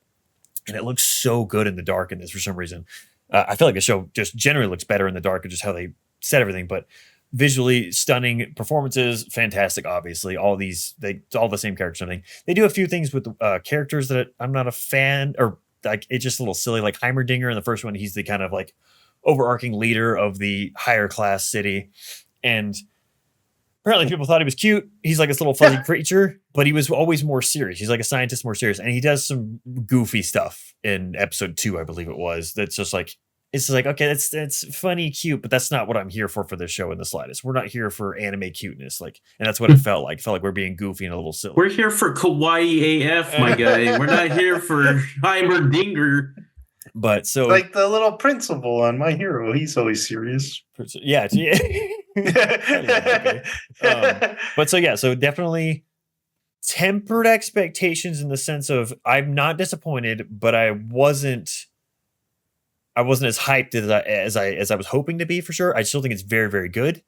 and it looks so good in the dark in this for some reason. I feel like the show just generally looks better in the dark and just how they set everything, but visually stunning, performances fantastic. Obviously, all the same characters and everything. They do a few things with characters that I'm not a fan, or like it's just a little silly. Like Heimerdinger in the first one, he's the kind of like overarching leader of the higher class city, and apparently people thought he was cute. He's like this little fuzzy creature, but he was always more serious. He's like a scientist, more serious. And he does some goofy stuff in episode 2, I believe it was. That's just like, it's just like, okay, that's funny, cute, but that's not what I'm here for this show in the slightest. We're not here for anime cuteness. Like, and that's what it felt like. It felt like we're being goofy and a little silly. We're here for kawaii AF, my guy. We're not here for Heimerdinger. But so like the little principal on My Hero, he's always serious. Yeah. But so definitely tempered expectations in the sense of I'm not disappointed, but I wasn't as hyped as I was hoping to be for sure. I still think it's very, very good,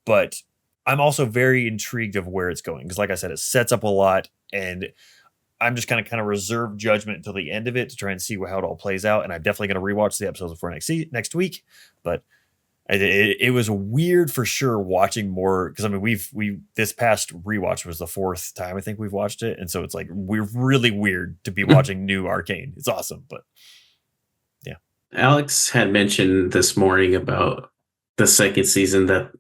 but I'm also very intrigued of where it's going because, like I said, it sets up a lot, and I'm just kind of reserve judgment until the end of it to try and see how it all plays out. And I'm definitely going to rewatch the episodes before next week. But it was weird for sure watching more because I mean we this past rewatch was the 4th time I think we've watched it, and so it's like we're really weird to be watching new Arcane. It's awesome, but yeah. Alex had mentioned this morning about the second season that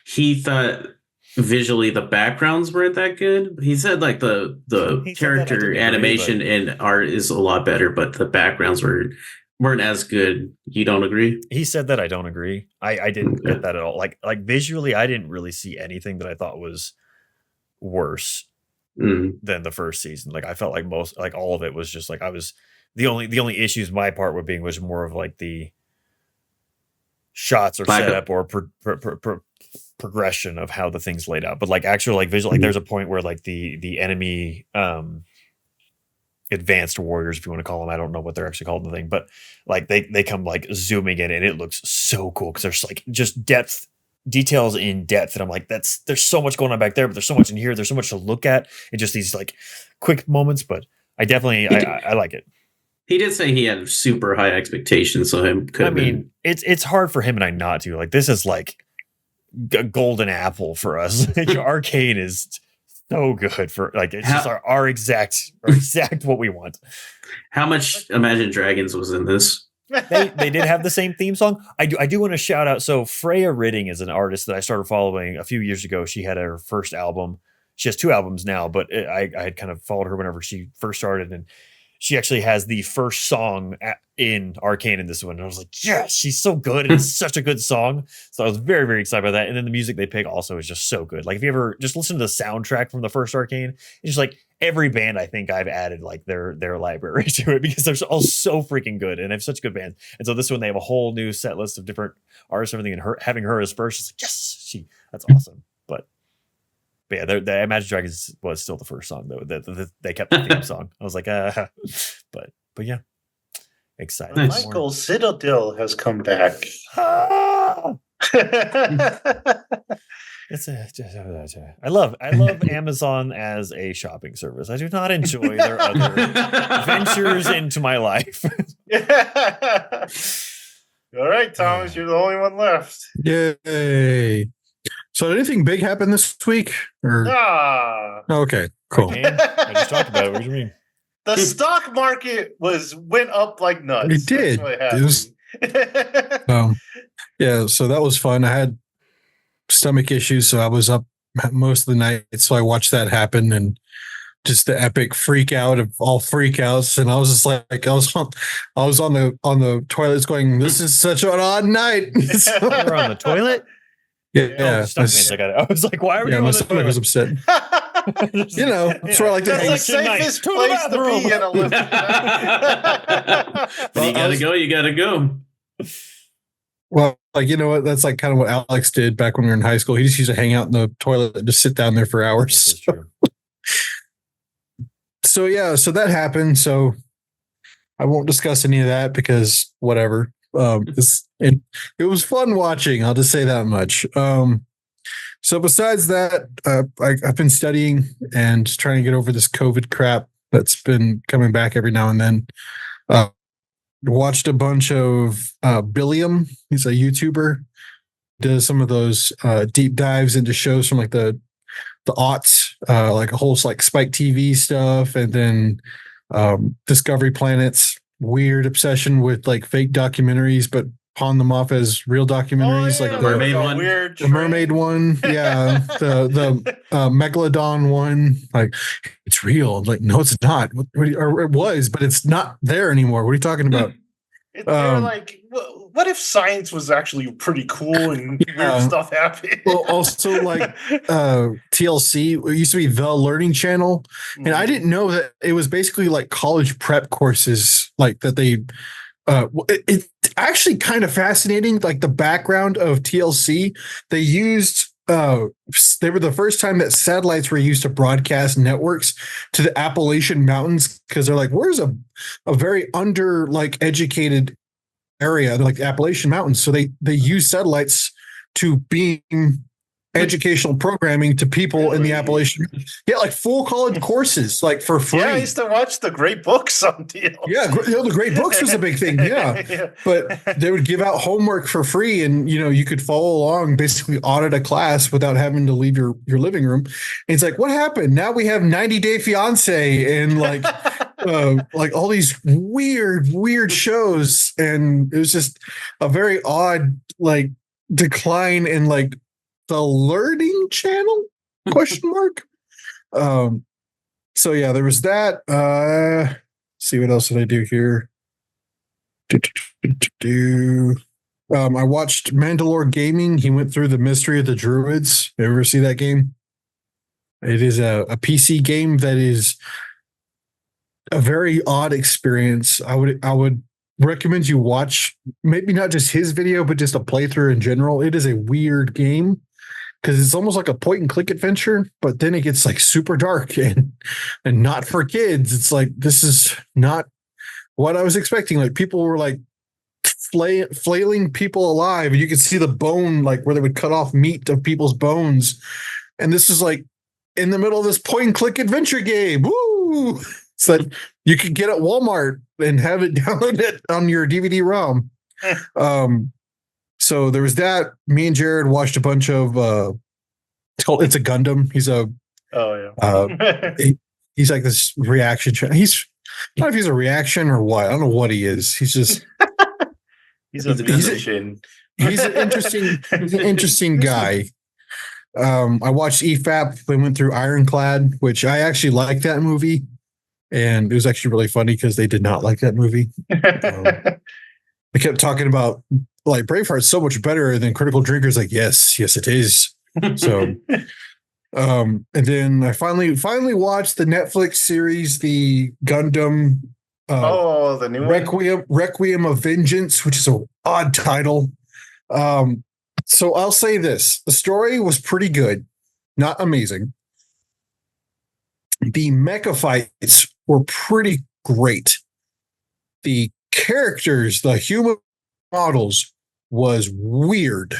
he thought visually the backgrounds weren't that good. He said like the character animation and art is a lot better, but the backgrounds weren't as good. You don't agree? He said that. I don't agree. I didn't get that at all. Like visually, I didn't really see anything that I thought was worse than the first season. Like I felt like all of it was just like I was the only issues my part with being was more of like the shots or setup or progression of how the things laid out. But like actual like visual, like there's a point where like the enemy advanced warriors, if you want to call them, I don't know what they're actually called in the thing, but like they come like zooming in and it looks so cool because there's like just details in depth, and I'm like there's so much going on back there, but there's so much in here, there's so much to look at, and just these like quick moments. But I definitely I like it. He did say he had super high expectations, so him could I have been. mean, it's hard for him and I not to. Like, this is like a golden apple for us. Like, Arcane is so good for, like, it's just our exact what we want. How much Imagine Dragons was in this? They did have the same theme song. I do want to shout out. So Freya Ridding is an artist that I started following a few years ago. She had her first album. She has 2 albums now, but I had kind of followed her whenever she first started, and she actually has the first song in Arcane in this one. And I was like, yes, she's so good. And it's such a good song. So I was very, very excited by that. And then the music they pick also is just so good. Like, if you ever just listen to the soundtrack from the first Arcane, it's just like every band I think I've added like their library to it, because they're all so freaking good and they have such good bands. And so this one, they have a whole new set list of different artists and everything. And having her as first, it's like, yes, that's awesome. But yeah, the Imagine Dragons was still the first song though. They kept the theme song. I was like, but yeah, excited. Nice. Michael Citadel has come back. I love Amazon as a shopping service. I do not enjoy their other ventures into my life. All right, Thomas, you're the only one left. Yay. So did anything big happen this week? Or okay, cool. I just talked about it. What do you mean? The stock market went up like nuts. It did. Yeah, so that was fun. I had stomach issues, so I was up most of the night. So I watched that happen, and just the epic freak out of all freakouts. And I was just like, I was on the toilets going, "This is such an odd night." We're on the toilet. Yeah, I was like, "Why are we?" Yeah, my stomach was upset. You know, that's where I like to That's hang. the safest place to be in a lift. When you gotta go, you gotta go. Well, like, you know what? That's like kind of what Alex did back when we were in high school. He just used to hang out in the toilet and just sit down there for hours. This is true. So yeah, so that happened. So I won't discuss any of that because whatever. It was fun watching. I'll just say that much. So besides that, I've been studying and trying to get over this COVID crap that's been coming back every now and then. Watched a bunch of Billiam. He's a YouTuber. Does some of those deep dives into shows from like the aughts, like a whole like Spike TV stuff, and then Discovery Planet's weird obsession with like fake documentaries, but pawn them off as real documentaries, like the mermaid one. The mermaid one, yeah, the megalodon one. Like, it's real. Like, no, it's not. Or it was, but it's not there anymore. What are you talking about? They're like, what if science was actually pretty cool and weird stuff happened? Well, also like TLC, it used to be the Learning Channel, and I didn't know that it was basically like college prep courses, like that they. It's actually kind of fascinating, like the background of TLC. They used. They were the first time that satellites were used to broadcast networks to the Appalachian Mountains, because they're like, where's a very under like educated area, like the Appalachian Mountains. So they use satellites to beam educational programming to people in the Appalachian. Yeah, like full college courses, like for free. Yeah, I used to watch the Great Books on TLC. Yeah, the Great Books was a big thing. Yeah. But they would give out homework for free, and you could follow along, basically audit a class without having to leave your living room. And it's like, what happened? Now we have 90 Day Fiance and like all these weird shows, and it was just a very odd like decline in like the Learning Channel ? So yeah, there was that. See what else did I do here? I watched Mandalore Gaming. He went through the Mystery of the Druids. You ever see that game? It is a PC game that is a very odd experience. I would recommend you watch maybe not just his video, but just a playthrough in general. It is a weird game because it's almost like a point and click adventure, but then it gets like super dark and not for kids. It's like, this is not what I was expecting. Like, people were like flailing people alive, and you could see the bone, like where they would cut off meat of people's bones. And this is like in the middle of this point and click adventure game. Woo! So you could get at Walmart and have it downloaded on your DVD-ROM. So there was that. Me and Jared watched a bunch of It's a Gundam. He's a he's like this reaction. He's I don't know if he's a reaction or what. I don't know what he is. He's just he's a musician. He's an interesting guy. I watched EFAP. They went through Ironclad, which I actually liked that movie, and it was actually really funny because they did not like that movie. They kept talking about like Braveheart's so much better than Critical Drinkers. Like, yes, it is. So, and then I finally watched the Netflix series, the Gundam. The new one? Requiem of Vengeance, which is an odd title. So I'll say this: the story was pretty good, not amazing. The mecha fights were pretty great. The characters, the human models, was weird.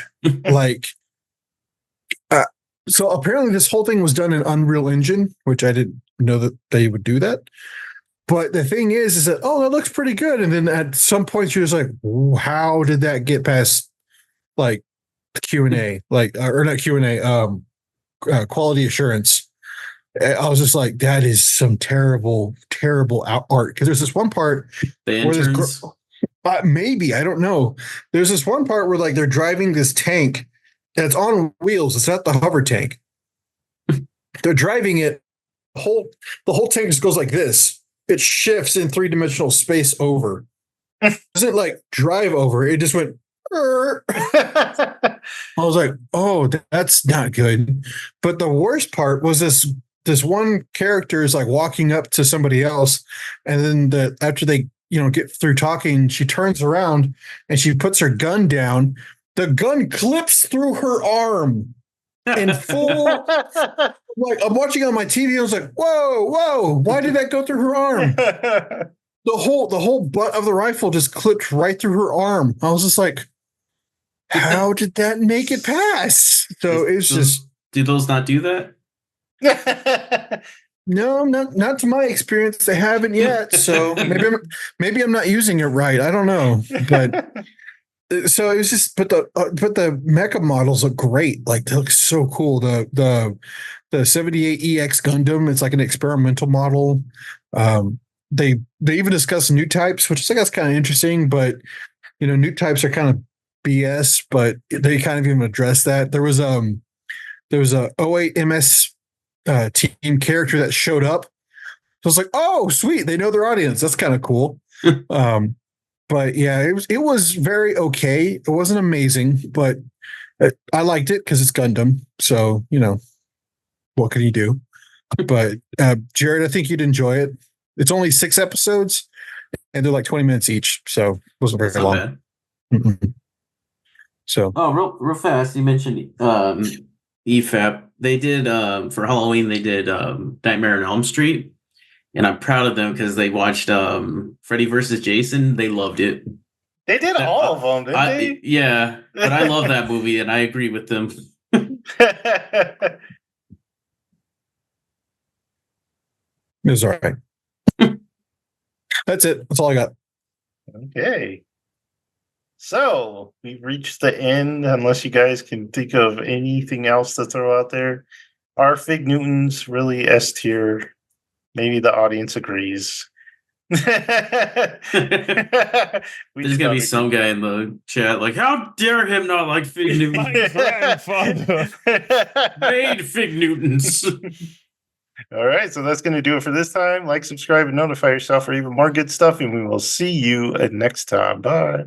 So apparently this whole thing was done in Unreal Engine, which I didn't know that they would do that. But the thing is that, that looks pretty good. And then at some point you're just like, how did that get past like Q&A, or not Q&A, quality assurance? I was just like, that is some terrible, terrible art. Because there's this one part the where interns. maybe, I don't know. There's this one part where like they're driving this tank and it's on wheels. It's not the hover tank. They're driving it. The whole tank just goes like this. It shifts in 3-dimensional space over. It doesn't like drive over. It just went. I was like, oh, that's not good. But the worst part was this one character is like walking up to somebody else, and then after they get through talking, she turns around and she puts her gun down. The gun clips through her arm in full. Like, I'm watching on my TV. I was like, whoa, why did that go through her arm? The whole butt of the rifle just clipped right through her arm. I was just like, how did that make it pass? So it's just. Do those not do that? No, not to my experience. They haven't yet. So maybe I'm not using it right. I don't know. But so it was just, but the mecha models look great. Like, they look so cool. The 78EX Gundam, it's like an experimental model. They even discuss new types, which I think that's kind of interesting. But new types are kind of BS, but they kind of even address that. There was a 08 MS team character that showed up. So I was like, oh, sweet, they know their audience. That's kind of cool. But yeah, it was very okay. It wasn't amazing, but I liked it because it's Gundam. So what can you do? But Jared, I think you'd enjoy it. It's only 6 episodes, and they're like 20 minutes each, so it wasn't very long. Bad. So, real fast, you mentioned EFAP. They did for Halloween. They did Nightmare on Elm Street, and I'm proud of them because they watched Freddy vs. Jason. They loved it. They did all of them, didn't they? Yeah, but I love that movie, and I agree with them. It was all right. That's it. That's all I got. Okay. So we've reached the end, unless you guys can think of anything else to throw out there. Are Fig Newtons really S tier? Maybe the audience agrees. There's gonna be some guy in the chat like, how dare him not like Fig Newtons? Made Fig Newtons. All right, so that's going to do it for this time. Like, subscribe, and notify yourself for even more good stuff, and we will see you next time. Bye.